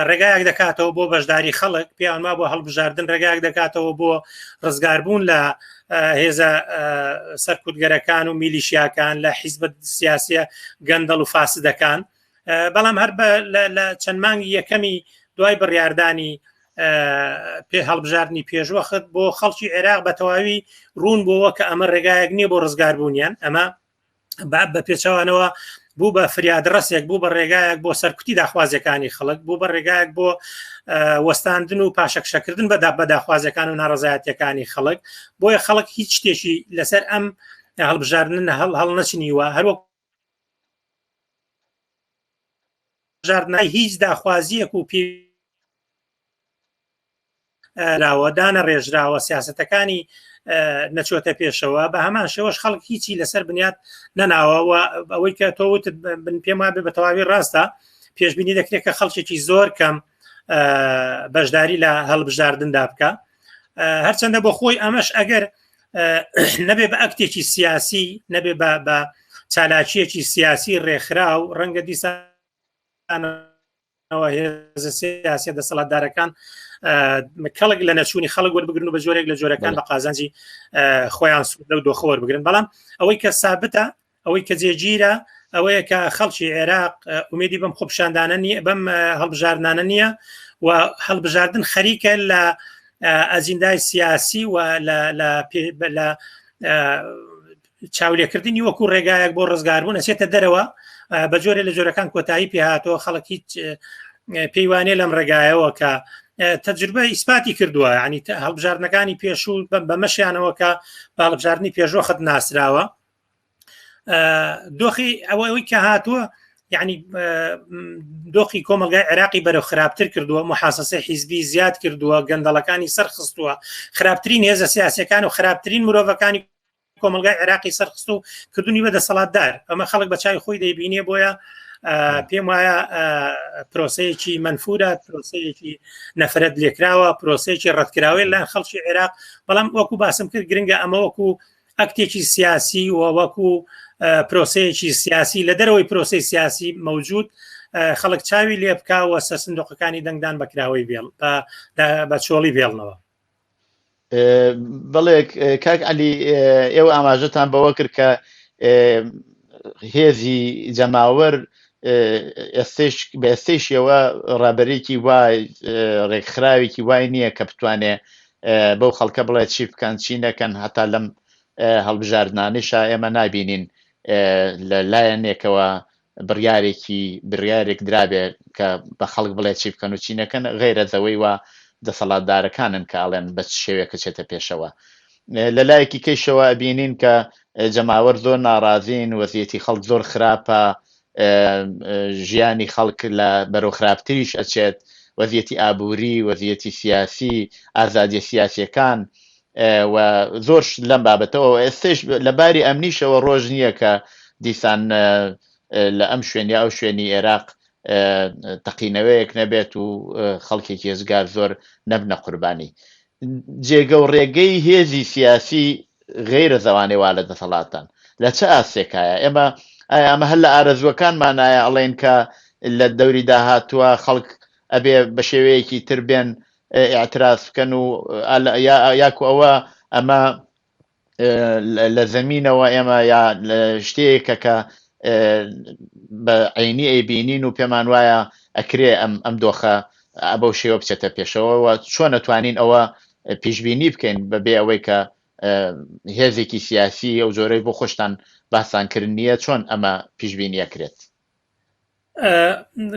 ڕێگایەک دەکاتەوە بۆ بەشداری خەڵک، پێیان وا بۆ هەڵبژاردن ڕێگایەک دەکاتەوە بۆ ڕزگاربوون لە هێزە سەرکوتگەرەکان و میلیشیاکان، لە حیزبە سیاسیە گەندەڵ و فاسدەکان، بەڵام هەر لە چەند مانگی یەکەمی دوای بڕیاردانی هەڵبژاردننی پێشوەخت بۆ خەڵکی عێراق بە تەواوی ڕوون بووە کە ئەمە ڕێگایەک نییە بۆ ڕزگاربوونیان، ئەمە بە پێچەوانەوە بوو بە فریادڕەسێک، بوو بە ڕێگایەک بۆ سەرکوتی داخوازیەکانی خەڵک، بوو بە ڕێگایەک بۆ وەستاندن و پاشەکشەکردن بە داخوازیەکان و ناڕزایەتیەکانی خەڵک، بۆیە خەڵک هیچ شتێکی لەسەر ئەم هەڵبژاردن هەڵنەچنیوە، هەروەک هیچ داخوازیەک و راوە دانە ڕێژراوە سیاسەتەکانی نەچۆتە پێشەوە بە هەمان شێوەش خەڵک هیچی لەسەر بنیات نەناوە ئەوەی کە تۆوت پێم وابێ بە تەواوی ڕاستە پێشبینی دەکرێت کە خەڵکێکی زۆر کەم بەشداری لە هەڵبژاردندا بکە هەرچەندە بۆ خۆی ئەمەش ئەگەر نەبێ بە ئەکتێکی سیاسی نەبێ بە چالاکیەکی سیاسی ڕێکخرا و ڕەنگە دیسانەوە هێزە سیاسی دەسەڵاتدارەکان کەڵک لە نەچوونی خەڵک وەربگرن و بە جۆرێک لە جۆرەکان بە قازانجی خۆیان سوود لەو دۆخەوە بگرن بەڵام ئەوەی کە سابتە ئەوەی کە جێگیرە ئەوەیە کە خەڵکی عێراق ئومێدی بەم خۆپشاندانە نیە بەم هەڵبژاردنانە نییە و هەڵبژاردن خەریکە لە ئەجندای سیاسی و لە چاولێکردنی وەکو ڕێگایەک بۆ ڕزگاربوون ئەچێتە دەرەوە بە جۆرە لە جۆرەکان کۆتایی پێهاتەوە خەڵک هیچ پەیوانێ لەم ڕێگایەوە کە تەجربە ئیسپاتی کردووە ینی هەڵبژاردنەکانی پێشوو بەمەشیانەوە کە هەڵبژاردننی پێشوە خەت ناسراوە دۆخی ئەوەی کە هاتووە یعنی دۆخی کۆمەلگای عێراقی بەرەو خراپتر کردووە محاسسەی حیزبی زیاد کردووە گەندەڵەکانی سەرخستووە خراپترین هێزە سیاسەکان و خراپترین مرۆڤەکانی کۆمەلگای عێراقی سەرخست و کردوونی بە دەسەڵاتدار ئەمە خەڵک بە چای خۆی دەیبینێ بۆیە پێم وایە پرۆسەیەکی منفورە پرۆسەیەکی نەفرەت لێکراوە پرۆسەیەکی ڕەتکراوی لەلایەن خەڵکی عێراق بەڵام وەکو باسم کرد گرنگە ئەمە وەکو ئەکتێکی سیاسی و وەکو پرۆسەیەکی سیاسی لە دەرەوەی پرۆسی سیاسی مەوجود خەڵک چاوی لێ بکاوە سەر سندوقەکانی دەنگدان بەکراوەی بێڵ بە چۆڵی بێڵنەوە بەڵێ کاک عەلی ئێوە ئاماژەتان بەوە کرد کە هێزی جەماوەر ئێستەیشەوە ڕابەرێکی وای ڕێکخراوێکی وای نییە کە بتوانێ بەو خەڵکە بڵێ چی بکەن چی نەکەن هەتا لەم هەڵبژاردنانیشا ئێمە نابینین لە لایەنێکەوە بڕیارێک درابێ کە بە خەڵک بڵێ چی بکەن و چی نەکەن غەیرە زەوەی وە دەسەڵاتدارەکانن کە ئاڵێن بە شێوەیەکە چێتە پێشەوە لە لایەکی کەیشەوە بینین کە جەماوەر زۆر ناڕازین وەزیەتی خەڵک زۆر خراپە ژیانی خەڵک لە بەرەو خراپتریش ئەچێت وەزیەتی ئابووری وەزیەتی سیاسی ئازادیە سیاسیەکان و زۆر لەم بابەتەوە ئێستش لە باری ئەمنیشەوە ڕۆژ نییە کە دیسان لە ئەم شوێنی ئەو شوێنی عێراق تەقینەوەیەک نەبێت و خەڵکێکی هێزگار زۆر نەبنە قوربانی جێگە و ڕێگەی هێزی سیاسی غەیرە زەوانەی وا لە دەسەڵاتان لە چه ئاسێکایە ئەمە هەر لە ئارەزوەکانمانایە ئەڵێن کە لە دەوری داهاتووە خەڵک ئەبێ بە شێوەیەکی تر بێن ئاعتراز بکەن و یاکو ئەمە لە زەمینەوە ئێمە یا شتەیەکە کە بە عینی ئەیبینین و پێمان وایە ئەکرێ ئەم دۆخە بەو شێوە بچێتە پێشەوە چۆن نەتوانین ئەوە پیشبینی بکەین بەبێ ئەوەی کە هێزێکی سیاسی ئەو جۆرەی بۆ خۆشتان باسانکردن نییە چۆن ئەمە پیشبینیەکرێت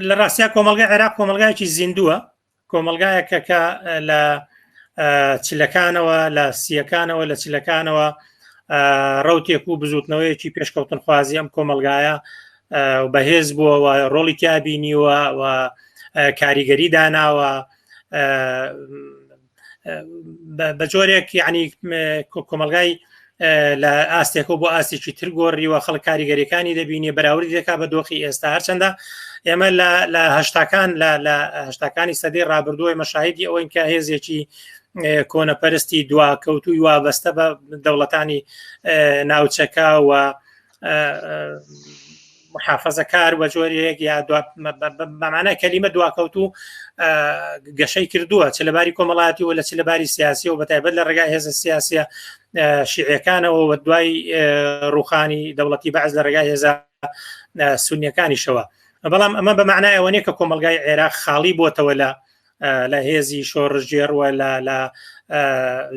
لە ڕاستیا کۆمەلگای عێراق کۆمەلگایەکی زیندووە کۆمەلگایەکە کە لە چلەکانەوە لە سیەکانەوە لە چلەکانەوە ڕوتێک و بزوتنەوەیەکی پێشکەوتن خوازی ئەم کۆمەلگایە بەهێز بووە ڕۆڵی تیابینیوە و کاریگەری داناوە بە جۆرێک یعنی کۆمەلگای لە ئاستێکەوە بۆ ئاستێکی تر گۆڕیوە خەڵک کاریگەریەکانی دەبینێ بەراوردی دەکا بە دۆخی ئێستا هەرچەندە ئێمە لە لە هەشتاکانی سەدەی ڕابردووە مەشاهیدی ئەوەی کە هێزێکی کۆنەپەرستی دواکەوتوی وابەستە بە دەوڵەتانی ناوچەکە و محافەزەکار وە جۆرێک یا بەمانای کەلیمە دواکەوتو گەشەی کردووە چ لەباری کۆمەڵاتی و لە چ لەباری سیاسی و بەتایبەت لە ڕێگای هێزە سیاسیە شیعەکانەوە و دوای ڕوخانی دەوڵەتی بەعز لە ڕێگای هێزە سونیەکانیشەوە بەڵام ئەمە بە معنای ئەوە نیە کە کۆمەلگای عێراق خاڵی بۆتەوە لە هێزی شۆڕژێڕوە لە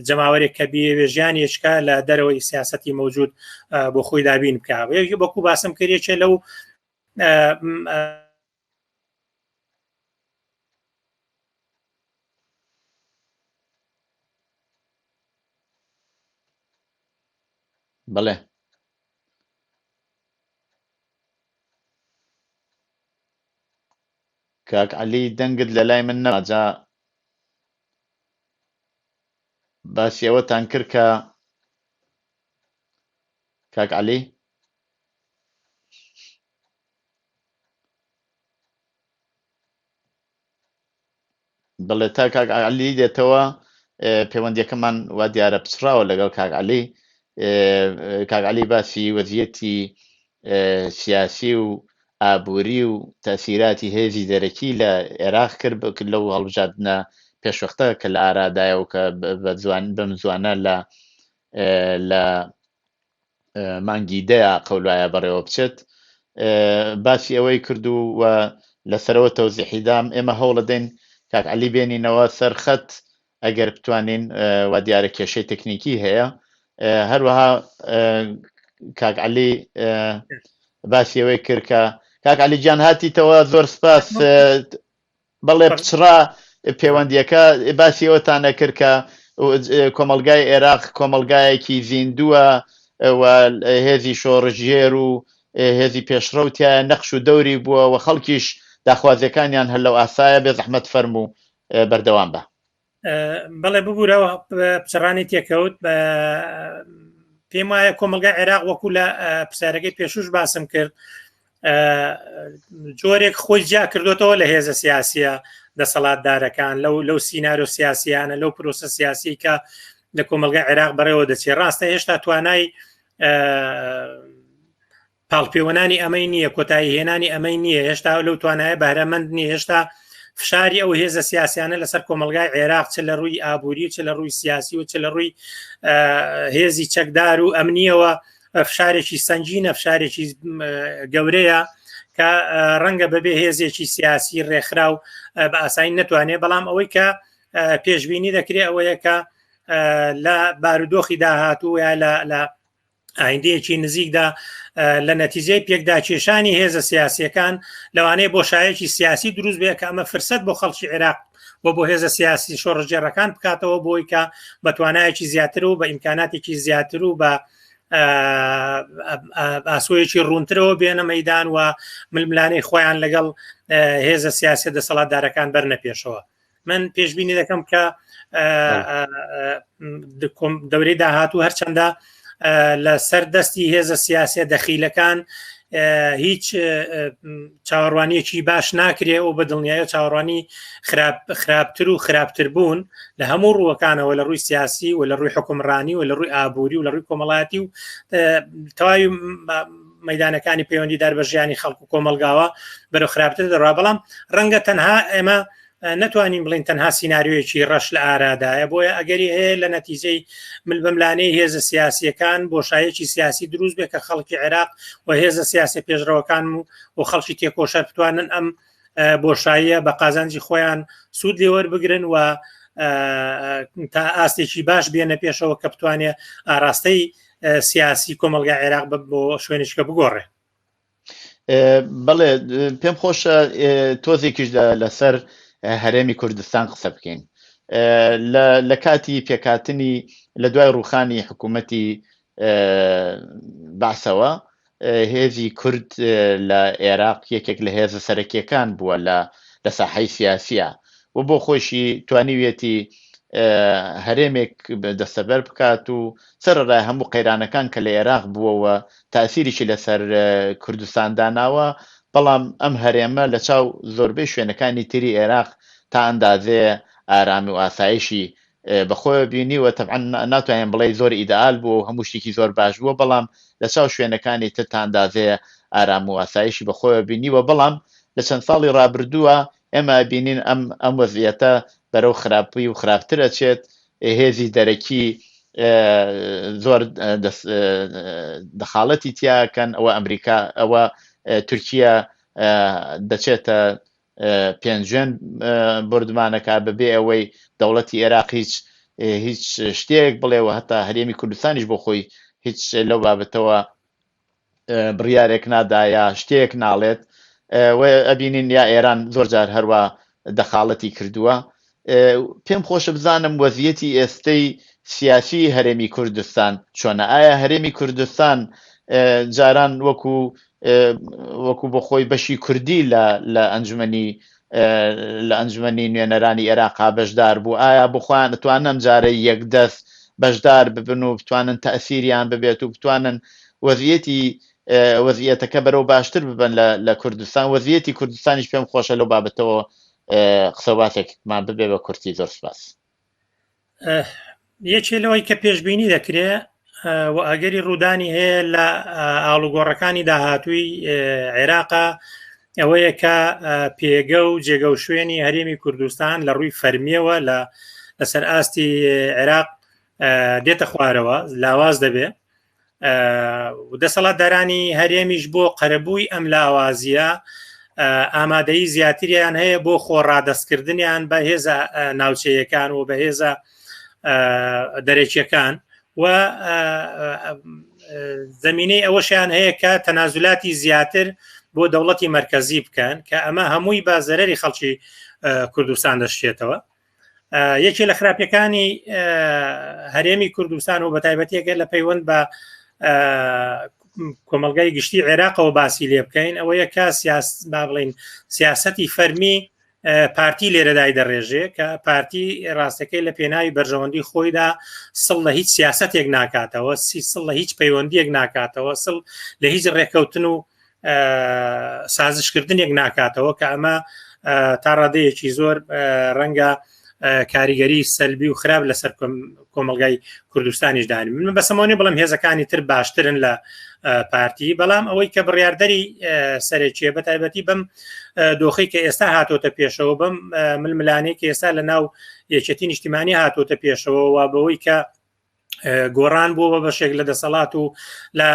جەماوەرێک کە بێژیانێکە لە دەرەوەی سیاسەتی مەوجود بۆ خۆی دابین بکە بەکو باسم کردێکێ لەو بەڵێ کاک عەلی دەنگت لە لای من نەماجا باسی ئەوەتان کرد کە کاک عەلی بڵێ تا کاک عەلی دێتەوە پەیوەندیەکەمان وا دیارە پچڕاوە لەگەڵ کاک عەلی. کاک عەلی باسی وەزعیەتی سیاسی و ئابووری و تەسیراتی هێزی دەرەکی لە عێراق کرد لەو هەڵبژاردنە پێشوەختە کە لە ئارادایە و کە بەم زوانە لە مانگی دەیە قەولایە بەڕێوە بچێت. باسی ئەوەی کردو و لەسەرەوە تەوزیحیدام ئێمە هەوڵ دەین کاک عەلی بێنینەوە سەرخەت ئەگەر بتوانین وا دیارە کێشەی تەکنیکی هەیە. هەروەها کاک عەلی باسی ئەوەی کرد کە کاک عەلی گیان هاتیتەوە زۆر سپاس. بەڵێ پچڕا پەیوەندیەکە باسی ئەوەتانە کرد کە کۆمەلگای عێراق کۆمەلگایەکی زیندووە و هێزی شۆڕژێر و هێزی پێشڕەوتیە نەخش و دەوری بووە و خەڵکیش داخوازیەکانیان هەر لەو ئاسایە بێ زەحمەت فەرموو بەردەوام بە. بەڵێ ببوورەوە پچڕانی تێکەوت پێم وایە کۆمەلگای عێراق وەکو لە پرسیارەکەی پێشوش باسم کرد جۆرێک خۆی جیا کردوێتەوە لە هێزە سیاسیە دەسەڵاتدارەکان لەو سینارۆ سیاسیانە لەو پرۆسە سیاسی کە لە کۆمەلگای عێراق بەڕێوە دەچێت. ڕاستە هێشتا توانای پاڵپێوەنانی ئەمەی نییە کۆتایی هێنانی ئەمەی نییە هێشتا لەو توانایە بەهرەمەند نییە هێشتا فشاری ئەو هێزە سیاسیانە لەسەر کۆمەلگای عێراق چ لە ڕووی ئابووری چ لە ڕووی سیاسی و چ لە ڕووی هێزی چەکدار و ئەمنیەوە فشارێکی سنگینە فشارێکی گەورەیە کە ڕەنگە بەبێ هێزێکی سیاسی ڕێکخرا و بە ئاسایی نەتوانێت. بەڵام ئەوەی کە پێشبینی دەکرێت ئەوەیە کە لە بارودۆخی داهاتوو یا لە ئایندەیەکی نزیکدا لە نەتیجەی پێکدا کێشانی هێزە سیاسیەکان لەوانەیە بۆشایەکی سیاسی دروست بێت کە ئەمە فرسەت بۆ خەڵکی عێراق بۆ هێزە سیاسی شۆڕژێڕەکان بکاتەوە بۆی کە بە توانایەکی زیاتر و بە ئیمکاناتێکی زیاتر و بە ئاسۆیەکی ڕوونترەوە بێنە مەیدان و ململانەی خۆیان لەگەڵ هێزە سیاسی دەسەڵاتدارەکان بەرنە پێشەوە. من پێشبینی دەکەم کە دەورەی داهاتوو هەرچەندە لە سەر دەستی هێزە سیاسە دەخیلەکان هیچ چاوەڕوانیەکی باش ناکرێ و بە دڵنیایە چاوەڕوانی خراپتر و خراپتر بوون لە هەموو ڕووەکانەوە لە ڕووی سیاسی و لە ڕووی حکومڕانی و لە ڕووی ئابووری و لە ڕووی کۆمەڵایەتی و تەواوی مەیدانەکانی پەیوەندیدار بە ژیانی خەڵک و کۆمەلگاوە بەرەو خراپتر دەڕوا. بەڵام ڕەنگە تەنها ئێمە نتوانین بڵین تەنها سیناریۆیەکی ڕەش لە ئارادایە بۆیە ئەگەری هەیە لە نەتیجەی ملبەملانەی هێزە سیاسیەکان بۆشایەکی سیاسی دروست بێت کە خەڵکی عێراق و هێزە سیاسی پێشڕەوەکان و خەڵکی تێکۆشەر بتوانن ئەم بۆشاییە بە قازانجی خۆیان سوود لێ وەربگرن و تا ئاستێکی باش بێنە پێشەوە کە بتوانێت ئاراستەی سیاسی کۆمەلگای عێراق بۆ شوێنیشکە بگۆڕێ. بەڵێ پێم خۆشە تۆزێکیش لەسەر هەرێمی کوردستان قسە بکەین. لە کاتی پێکاتنی لە دوای ڕووخانی حکوومەتی باسەوە هێزی کورد لە عێراق یەکێک لە هێزە سەرەکیەکان بووە لە ساحەی سیاسیە و بۆ خۆشی توانیوێتی هەرێمێک دەستەبەر بکات و سەرڕای هەموو قەیرانەکان کە لە عێراق بووەوە تاسیریشی لەسەر کوردستان داناوە. بەڵام ئەم هەرێمە لە چاو زۆربەی شوێنەکانی تری عێراق تا ئەندازەیە ئارامی و ئاسایشی بەخۆی بینیوە. تەبعەن ناتوانین بڵێ زۆر ئیدئال بووە و هەموو شتێکی زۆر باش بووە بەڵام لە چاو شوێنەکانی تر تا ئەندازەیە ئارام و ئاسایشی بەخۆی بینیوە. بەڵام لە چەند ساڵی ڕابردووە ئێمە بینین ئەم وەزعیەتە بەرەو خراپی و خراپتر ئەچێت. هێزی دەرەکی زۆر دەخاڵەتی تیاکەن ئەوە ئەمریکا ئەوە تورکیا دەچێتە پێنجێن بردمانەکە بەبێ ئەوەی دەوڵەتی عێراق هیچ شتێک بڵێەوە هەتا هەرێمی کوردستانیش بۆ خۆی هیچ لەو بابەتەوە بڕیارێک نادایە شتێک ناڵێت. ئەبینین یا ئێران زۆر جار هەروە دەخاڵەتی کردووە. پێم خۆشە بزانم وەزیەتی ئێستەی سیاسی هەرێمی کوردستان چۆنە؟ ئایا هەرێمی کوردستان جاران وەکو بۆ خۆی بەشی کوردی لە ئەنجومەنی لە ئەنجومەنی نوێنەرانی عێراقا بەشدار بوو، ئایا بخوان دەتوانن جارە یەکدەست بەشدار ببن و بتوانن تەئسیریان ببێت و بتوانن وەزیەتەکە بەرەو باشتر ببن لە کوردستان. وەزیەتی کوردستانیش پێم خۆشە لەو بابەتەوە قسەباتێکمان ببێ بە کورتی. زۆر سپاس. یەکێ لەوەی کە پێشبینی دەکرێت و ئەگەری ڕوودانی هەیە لە ئاڵوگۆڕەکانی داهاتووی عێراقا ئەوەیە کە پێگە و جێگە و شوێنی هەرێمی کوردستان لە ڕووی فەرمیەوە لەسەر ئاستی عێراق دێتە خوارەوە، لاواز دەبێ و دەسەڵاتدارانی هەرێمیش بۆ قەرەبووی ئەم لاوازیە ئامادەیی زیاتریان هەیە بۆ خۆڕادەستکردنیان بە هێزە ناوچەیەکان و بە هێزە دەرێکیەکان و زەمینەی ئەوەشیان هەیە کە تەنازولاتی زیاتر بۆ دەوڵەتی مەرکەزی بکەن کە ئەمە هەمووی بە زەرەری خەڵکی کوردستان دەشتێتەوە. یەکێ لە خراپیەکانی هەرێمی کوردستان و بە تایبەتیەکە لە پەیوەند بە کۆمەلگای گشتی عێراقەوە باسی لێ بکەین ئەوەیە کە با بڵین سیاسەتی فەرمی پارتی لێرەدای دەڕێژێ کە پارتی ڕاستەکەی لە پێناوی بەرژەوەندی خۆیدا سڵ لە هیچ سیاسەتێک ناکاتەوە، سڵ لە هیچ پەیوەندیەک ناکاتەوە، سڵ لە هیچ ڕێکەوتن و سازشکردنێک ناکاتەوە کە ئەمە تا ڕادەیەکی زۆر ڕەنگە کاریگەری سەلبی و خراپ لەسەر کۆمەلگای کوردستانیش دانی. من بەسەمەوەنی بڵم هێزەکانی تر باشترن لە پارتی، بەڵام ئەوەی کە بڕیاردەری سەرێکیە بە تایبەتی بەم دۆخی کە ئێستا هاتۆتە پێشەوە، بەم ململانەی کە ئێستا لە ناو یەکێتی نیشتیمانی هاتۆتە پێشەوە و بەوەی کە گۆڕان بووە بە بەشێک لە دەسەڵات و لە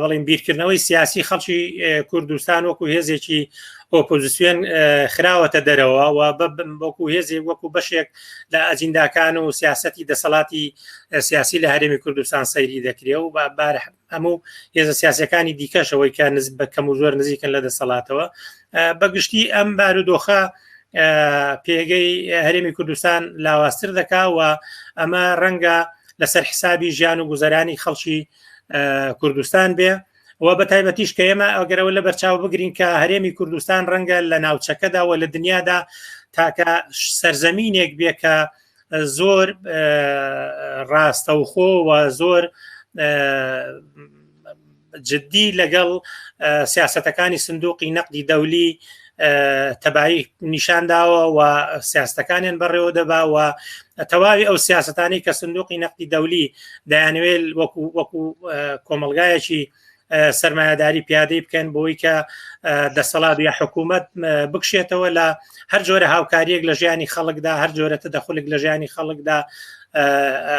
بڵین بیرکردنەوەی سیاسی خەڵکی کوردستان وەکو هێزێکی ئۆپۆزیسیۆن خراوەتە دەرەوە و وەکو هێزێک وەکو بەشێک لە ئەجینداکان و سیاسەتی دەسەڵاتی سیاسی لە هەرێمی کوردستان سەیری دەکرێت و هەموو هێزە سیاسەکانی دیکەشەوەی کە بە کەم و زۆر نزیکن لە دەسەڵاتەوە. بەگشتی ئەم بارودۆخە پێگەی هەرێمی کوردستان لاوااستر دەکا و ئەمە ڕەنگە لەسەر حسابی ژیان و گوزەرانی خەڵکی کوردستان بێ و بە تایبەتیش کە ئێمە ئەگەرەوە لە بەرچاو بگرین کە هەرێمی کوردستان ڕەنگە لە ناوچەکەدا و لە دنیادا تاکە سەرزەمینێک بێ کە زۆر ڕاستەوخۆ و زۆر جددی لەگەڵ سیاسەتەکانی سندوقی نەقدی دەولی تەبایی نیشانداوە و سیاستەکانیان بەڕێوە دەبا و تەواوی ئەو سیاستانی کە سندوقی نەقدی دەولی دەیانوێت وەکو کۆمەلگایەکی سەرمایه‌داری پیادەی بکەن بۆی کە دەسەڵات یا حکوومەت بکشێتەوە لە هەر جۆرە هاوکاریەک لە ژیانی خەڵکدا، هەر جۆرە تەدەخولێک لە ژیانی خەڵکدا،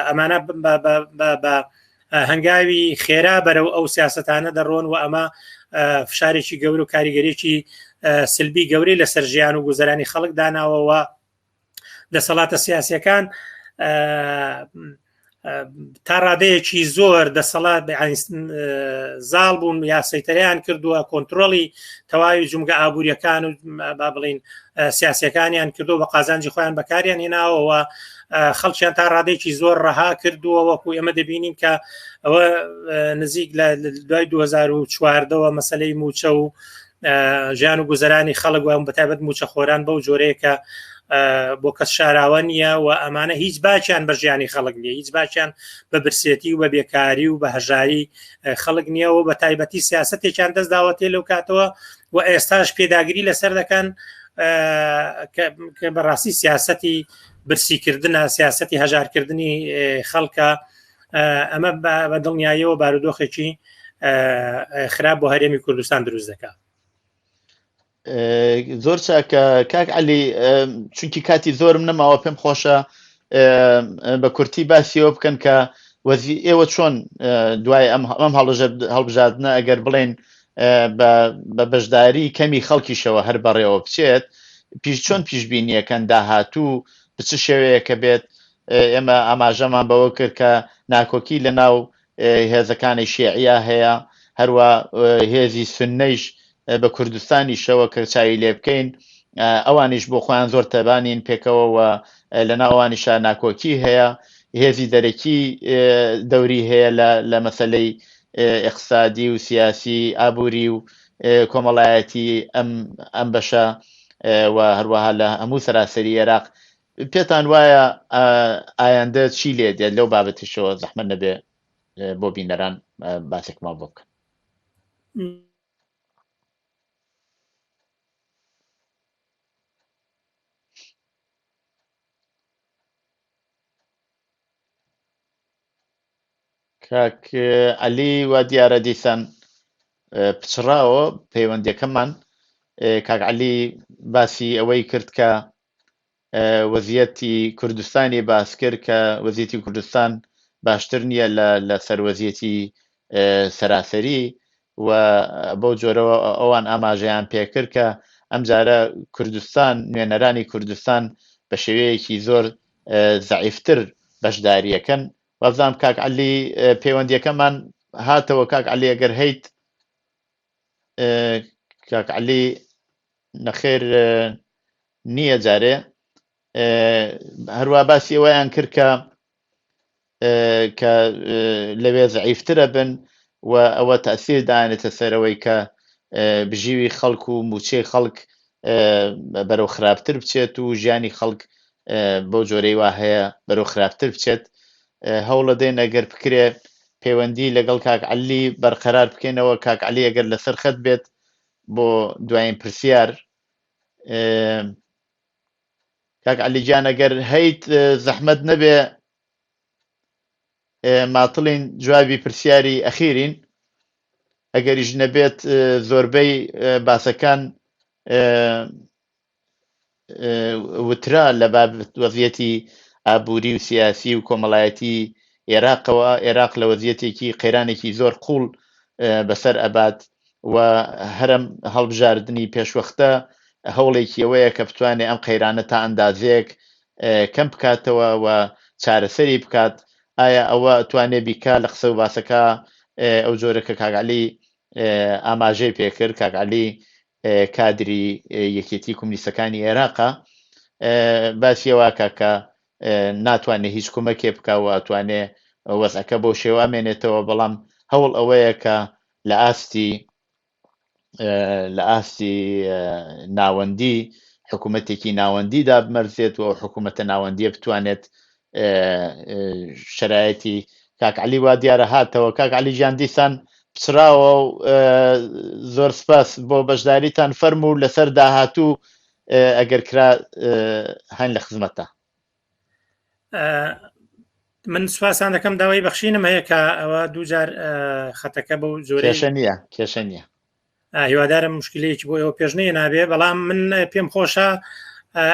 ئەمانە بە هەنگاوی خێرا بەرەو ئەو سیاستانە دەڕۆن و ئەمە فشارێکی گەور و کاریگەریێکی سلبی گەورەی لەسەر ژیان و گوزەرانی خەڵک داناوەوە. دەسەڵاتە سیاسیەکان تا ڕادەیەکی زۆر دەسەڵات زاڵ بوون یا سەیتەریان کردووە، کۆنتترۆڵی تەواوی جومگە ئابوووریەکان و با بڵین سیاسیەکانیان کردو بە قازانجی خۆیان بەکاریان هێناوەوە، خەڵکیان تا ڕادێکی زۆر ڕەها کردووە وەکو ئێمە دەبینین کە ئەوە نزیک لە دوای 2014ەوە مەسەلەی موچە و ژیان و گوزەرانی خەڵک و بەتایبەت موچە خۆران بەو جۆرەیە کە بۆ کەس شاراوە نییە و ئەمانە هیچ باچیان بە ژیانی خەڵک نییە، هیچ باچیان بە برسێتی و بە بێکاری و بە هەژاری خەڵک نییە و بە تایبەتی سیاسەتێکیان دەست داوەتێ لەو کاتەوە و ئێستاش پێداگیری لەسەر دەکەن کە بەڕاستی سیاسەتی برسیکردنە، سیاسەتی هەژارکردنی خەڵکە. ئەمە بە دڵنیاییەوە بارودۆخێکی خراپ بۆ هەرێمی کوردستان دروست دەکات. زۆر چاکە کاک عەلی، چونکی کاتی زۆرم نەماوە پێم خۆشە بە کورتی باسیەوە بکەن کە ئێوە چۆن دوای ئەم هەڵبژاردنە ئەگەر بڵێن بە بەشداری کەمی خەڵکیشەوە هەر بەڕێوە بچێت، چۆن پیشبینیەکەن داهاتوو بچ شێوەیەکە بێت. ئێمە ئاماژەمان بەوە کرد کە ناکۆکی لە ناو هێزەکانی شیعە هەیە، هەروە هێزی سوننەیش بە کوردستانی شەوە کە چاوی لێ بکەین، ئەوانیش بۆ خۆیان زۆر تەبانین پێکەوە و لە ناوانیشا ناکۆکی هەیە، هێزی دەرەکی دەوری هەیە لە مەسەلەی اقتصادی و سیاسی ئابووری و کۆمەڵایەتی ئەم بەشە و هەروەها لە هەموو سەراسەری عێراق پێتان وایە ئایندە چی لێ دێت لەو بابەتیشەوە زەحمەت نەبێ بۆ بینەران باسێکمان بۆ بکەن. کاک عەلی وا دیارە دیسان پچڕاوە پەیوەندیەکەمان. کاک عەلی باسی ئەوەی کرد کە وەزیەتی کوردستانی باس کرد کە وەزیەتی کوردستان باشتر نییە لە سەروەزیەتی سەراسەری و بۆ جۆرەوە ئەوان ئاماژەیان پێکرد کە ئەم جارە کوردستان نوێنەرانی کوردستان بە شێوەیەکی زۆر زەعیفتر بەشداریەکەن. وەزانم کاک عەلی پەیوەندیەکەمان هاتەوە. کاک عەلی ئەگەر هەیت کاک عەلی نەخێر نییە جارێ هەروە باسی ئەوەیان کرد کە لەوێ زەعیفترە بن و ئەوە تەئسیر دایانێتە سەرەوەی کە بژیوی خەڵک و موچەی خەڵک بەرەو خراپتر بچێت و ژیانی خەڵک بۆ جۆرەی وا هەیە بەرەو خراپتر بچێت. هەوڵە دەین ئەگەر بکرێ پەیوەندی لەگەڵ کاک عەلی بەرقەرار بکەینەوە. کاک عەلی ئەگەر لەسەر خەت بێت بۆ دوایین پرسیار. کاک عەلی جان ئەگەر هەیت زەحمەت نەبێ ماتڵین جوابی پرسیاری ئەخیرین. ئەگەریش نەبێت زۆربەی باسەکان وترا لە بابەت وەزیەتی ئابووری و سیاسی و کۆمەڵایەتی عێراقەوە. عێراق لە وەزیەتێکی قەیرانێکی زۆر قوڵ بەسەر ئەبات و هەرم هەڵبژاردننی پێشوەختە هەوڵێکی ئەوەیە کە بتوانێت ئەم قەیرانە تا ئەندازەیەک کەم بکاتەوە و چارەسەری بکات. ئایا ئەوە توانێت بیکا لە قسە و باسەکە ئەو جۆرە کە کاک عەلی ئاماژەی پێکرد. کاک عەلی کادری یەکێتی کۆمونیستەکانی عێراقە. باسی ئەوە کە ناتوانێت هیچ کۆمەکێ بکە و ئەتوانێت وەزعەکە بۆ شێوە ئەمێنێتەوە. بەڵام هەوڵ ئەوەیە کە لە ئاستی ناوەندی حکوومەتێکی ناوەندیدا بمەرزێت و حکوومەتە ناوەندیە بتوانێت شەرایەتی کاک عەلی وا دیارە هاتەوە. کاک عەلی جان دیسان پچراوە و زۆر سپاس بۆ بەشداریتان. فەرموو لەسەر داهاتوو ئەگەر کرا هەن لە خزمەتە. من سوپاسان دەکەم داوای بەخشینم هەیە کە ئەوە دووجار خەتەکە بەو زۆرەی کێشە نییە. هیوادارم مشکلەیەکی بۆ ئەوە پێشنەیە نابێ. بەڵام من پێم خۆشە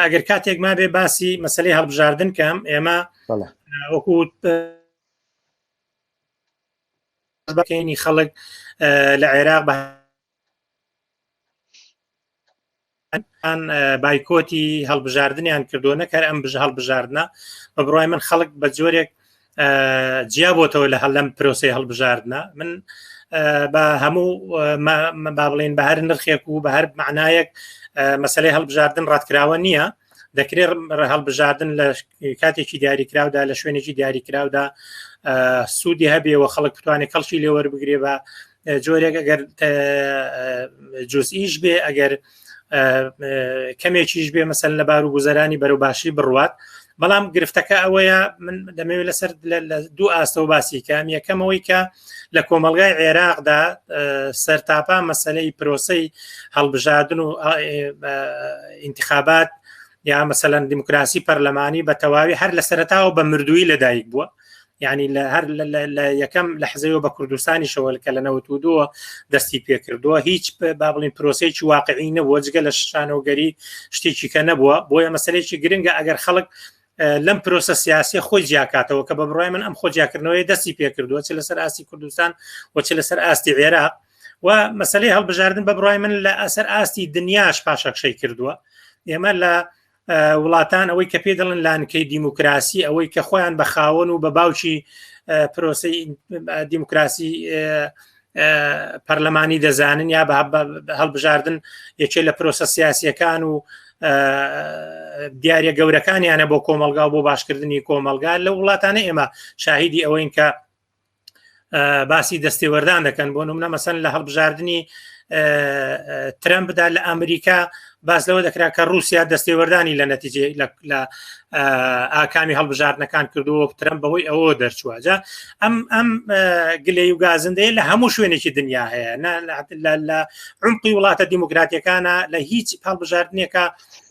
ئەگەر کاتێک ما بێ باسی مەسەلەی هەڵبژاردن کەم ئێمە وەکو بەکەینی خەڵک لە عێراق بایکۆتی هەڵبژاردنیان کردو نەکار ئەم هەڵبژاردنە بە بڕای من خەڵک بە جۆرێک جیابۆتەوە لە هەڵەم پرۆسی هەڵبژاردنە. من بە هەموو با بڵێن بە هەر نرخێک و بە هەر معنایەک مەسەلەی هەڵبژاردن ڕاتکراوە نییە. دەکرێت هەڵبژاردن لە کاتێکی دیاریکراودا لە شوێنێکی دیاریکراودا سوودی هەبێەوە خەڵک بتوانێت کەڵکی لێ وەربگرێ بە جۆرێک ئەگەر جوزئیش بێ ئەگەر کەمێکیش بێ مەسەل لە بار و گوزەرانی بەرەو باشی بڕوات. بەڵام گرفتەکە ئەوەیە من دەمەوێت لەسەر دوو ئاستەوە باسی کەم. یەکەمەوەی کە لە کۆمەلگای عێراقدا سەرتاپا مەسەلەی پرۆسەی هەڵبژاردن و ئینتیخابات یا مەسەلەن دیموکراسی پەرلەمانی بە تەواوی هەر لە سەرەتاوە بە مردووی لەدایک بووە. یعنی لە یەکەم لەحزەیەوە بە کوردستانیشەوە کە لە 92 دەستی پێکردووە هیچ با بڵین پرۆسەیەکی واقعی نەبووە جگە لە شانەوەگەری شتێکی کە نەبووە. بۆیە مەسەلەیەکی گرنگە ئەگەر خەڵک لەم پرۆسە سیاسی خۆی جیاکاتەوە کە بە بڕای من ئەم خۆجیاکردنەوەی دەستی پێکردووە چ لەسەر ئاستی کوردستان و چ لەسەر ئاستی عێراق و مەسەلەی هەڵبژاردن بە بڕای من لە ئەسەر ئاستی دنیاش پاشەکشەی کردووە. ئێمە لە وڵاتان ئەوەی کە پێ دەڵن لانکەی دیموکراسی ئەوەی کە خۆیان بە خاوەن و بە باوکی پرۆسەی دیموکراسی پەرلەمانی دەزانن یا هەڵبژاردن یەکێ لە پرۆسە سیاسیەکان و دیارە گەورەکانیانە بۆ کۆمەلگا و بۆ باشکردنی کۆمەلگا لە وڵاتانە ئێمە شاهیدی ئەوەین کە باسی دەستێوەردان دەکەن. بۆ نمونە مەسەن لە هەڵبژاردننی ترامپدا لە ئەمریکا باس لەوە دەکرا کە رووسیا دەستێوەردانی لە نەتیجێ لە ئاکامی هەڵبژاردنەکان کردووە ترامپ بەهۆی ئەوە دەرچووە جا ئەم گلەی و گازندەیە لە هەموو شوێنێکی دنیا هەیە لە عمقی وڵاتە دیموکراتیەکانە لە هیچ هەڵبژاردنێکە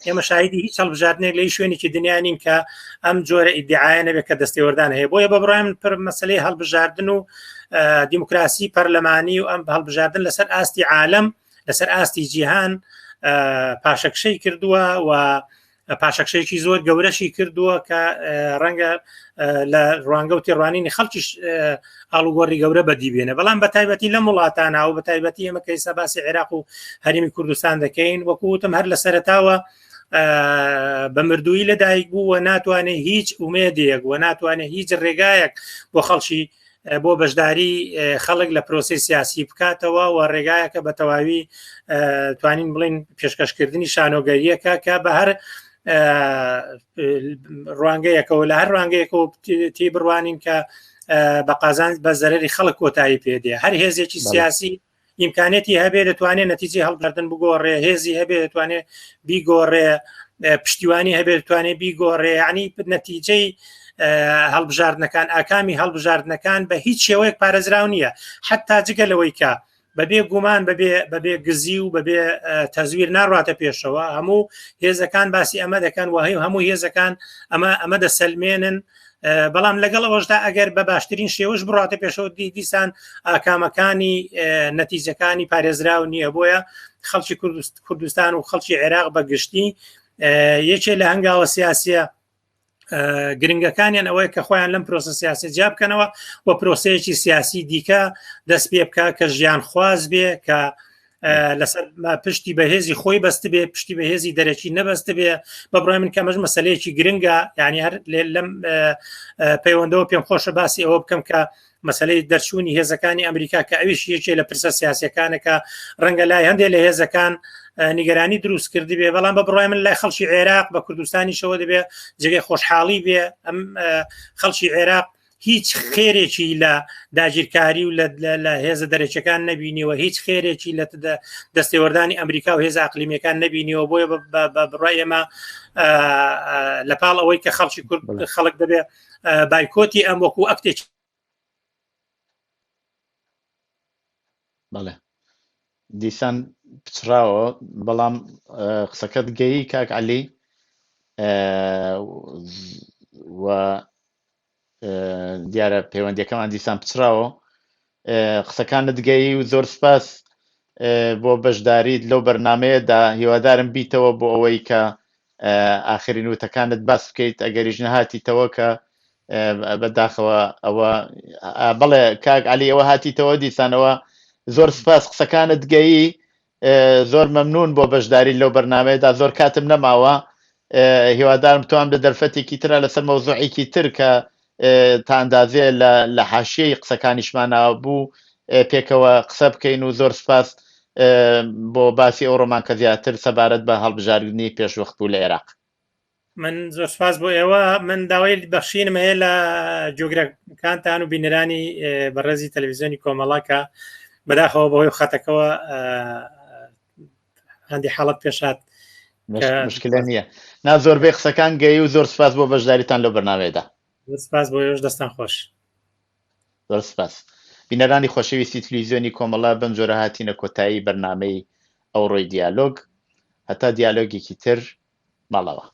ئێمە شاهیدی هیچ هەڵبژاردنێک لە شوێنێکی دنیا نین کە ئەم جۆرە ئیدعاە نەبێت کە دەستێوەردان هەیە بۆیە بە بڕای من پر مەسلەی هەڵبژاردن و دیموکراسی پەرلەمانی و ئەم هەڵبژاردن لەسەر ئاستی عالم لەسەر ئاستی جیهان پاشەکشەی کردووە و پاشەکشەیەکی زۆر گەورەشی کردووە کە ڕەنگە لە ڕوانگە و تێڕوانینی خەڵکیش ئاڵوگۆڕی گەورە بەدیبێنە بەڵام بە تایبەتی لە وڵاتانە و بە تایبەتی ئێمە کە ئێستا باسی عێراق و هەرێمی کوردستان دەکەین وەکوتم هەر لە سەرەتاوە بە مردووی لەدایک بوو و ناتوانێت هیچ ئومێدێک و ناتوانێت هیچ ڕێگایەک بۆ خەڵکی بۆ بەشداری خەڵک لە پرۆسی سیاسی بکاتەوە و ڕێگایەکە بە تەواوی توانین بڵین پێشکەشکردنی شانۆگەریەکە کە بە هەر ڕوانگەیەکەوە لە هەر ڕوانگەیەکەوە تی بڕوانین کە بە قازان بە زەرری خەڵک کۆتایی پێدێ هەر هێزێکی سیاسی ئیمکانێتی هەبێ دەتوانێت نەتیجەی هەڵبژاردن بگۆڕێ هێزی هەبێ دەتوانێت بیگۆڕێ پشتیوانی هەبێ دەتوانێت بیگۆڕێ ینی نەتیجەی هەڵبژاردنەکان ئاکامی هەڵبژاردنەکان بە هیچ شێوەیەک پارێزراو نییە حتا جگەلەوەی کە بەبێ گومان بەبێ گزی و بەبێ تەزویر ناڕاتە پێشەوە هەموو هێزەکان باسی ئەمە دەکەن و هەموو هێزەکان ئەمە دەسەلمێنن بەڵام لەگەڵ ئەوەشدا ئەگەر بە باشترین شێوەش بڕاتە پێشەوە دیسان ئاکامەکانی نەتیجەکانی پارێزراو نییە بۆیە خەڵکی کوردستان و خەڵکی عێراق بە گشتی یەکێ لە هەنگاوە سیاسیە گرنگەکانیان ئەوەیە کە خۆیان لەم پرۆسە سیاسی جیا بکەنەوە و پرۆسەیەکی سیاسی دیکە دەست پێ بکە کە ژیان خواز بێ کە لەسەر پشتی بەهێزی خۆی بەست بێ پشتی بەهێزی دەرەکی نەبەست بێ بە بڕای من کەمەش مەسەلەیەکی گرنگە یعنی هەر لەم پەیوەندەوە پێم خۆشە باسی ئەوە بکەم کە مەسەلەی دەرچوونی هێزەکانی ئەمریکا کە ئەویش یەکێ لە پرسە سیاسیەکانەکە ڕەنگە لای هەندێک لە هێزەکان نیگەرانی دروست کردی بێ بەڵام بە بڕای من لای خەڵکی عێراق بە کوردستانی شەوە دەبێ جگەی خۆشحاڵی بێ ئەم خەڵکی عێراق هیچ خێرێکی لە داگیرکاری و لە هێزە دەرەچەکان نەبینیەوە هیچ خێرێکی لە دەستێوەردانی ئەمریکا و هێزە ئەقلیمیەکان نەبینیەوە بۆیە بە بڕای ئێمە لەپاڵ ئەوەی کە خەڵکی کورد خەڵک دەبێ بایکۆتی ئەم وەکو ئەکتێک بەڵێ دیسان پچراوە بەڵام قسەکەت گەیی کاک عەلی و دیارە پەیوەندیەکەمان دیسان پچراوە قسەکانت گەیی و زۆر سپاس بۆ بەشداریت لەو بەرنامەیەدا هیوادارم بیتەوە بۆ ئەوەی کە ئاخرین وتەکانت باس بکەیت ئەگەریش نەهاتیتەوە کە بەداخەوە ئەوە بەڵێ کاک عەلی ئەوە هاتیتەوە دیسانەوە زۆر سپاس قسەکانت گەیی زۆر مەمنون بۆ بەشداری لەو بەرنامەیەدا زۆر کاتم نەماوە هیوادارم توان بە دەرفەتێکی ترە لەسەر مەوزوعێکی تر کە تا ئەندازێ لە حاشیەی قسەکانیشمانەوە بوو پێکەوە قسە بکەین و زۆر سپاس بۆ باسی ئەو ڕۆمان کە زیاتر سەبارەت بە هەڵبژاردننی پێشوەخت بوو لە عێراق من زۆر سپاس بۆ ئێوە من داوای بەخشینم هەیە لە جۆگرەکانتان و بینەرانی بەڕێزی تەلەڤیزیۆنی کۆمەڵاکە بەداخەوە بەهۆی خەتەکەەوە هەندی حاڵەت پێشات مشکلە نییە نا زۆربەی قسەکان گەی و زۆر سپاس بۆ بەشداریتان لەو بەرنامەیەدا سپاس بۆ ئێوەش دەستان خۆش زۆر سپاس بینەرانی خۆشەویستی تەلەڤیزیۆنی کۆمەڵا بەم جۆرە هاتینە کۆتایی بەرنامەی ئەوڕۆی دیالۆگ هەتا دیالۆگێکی تر ماڵەوە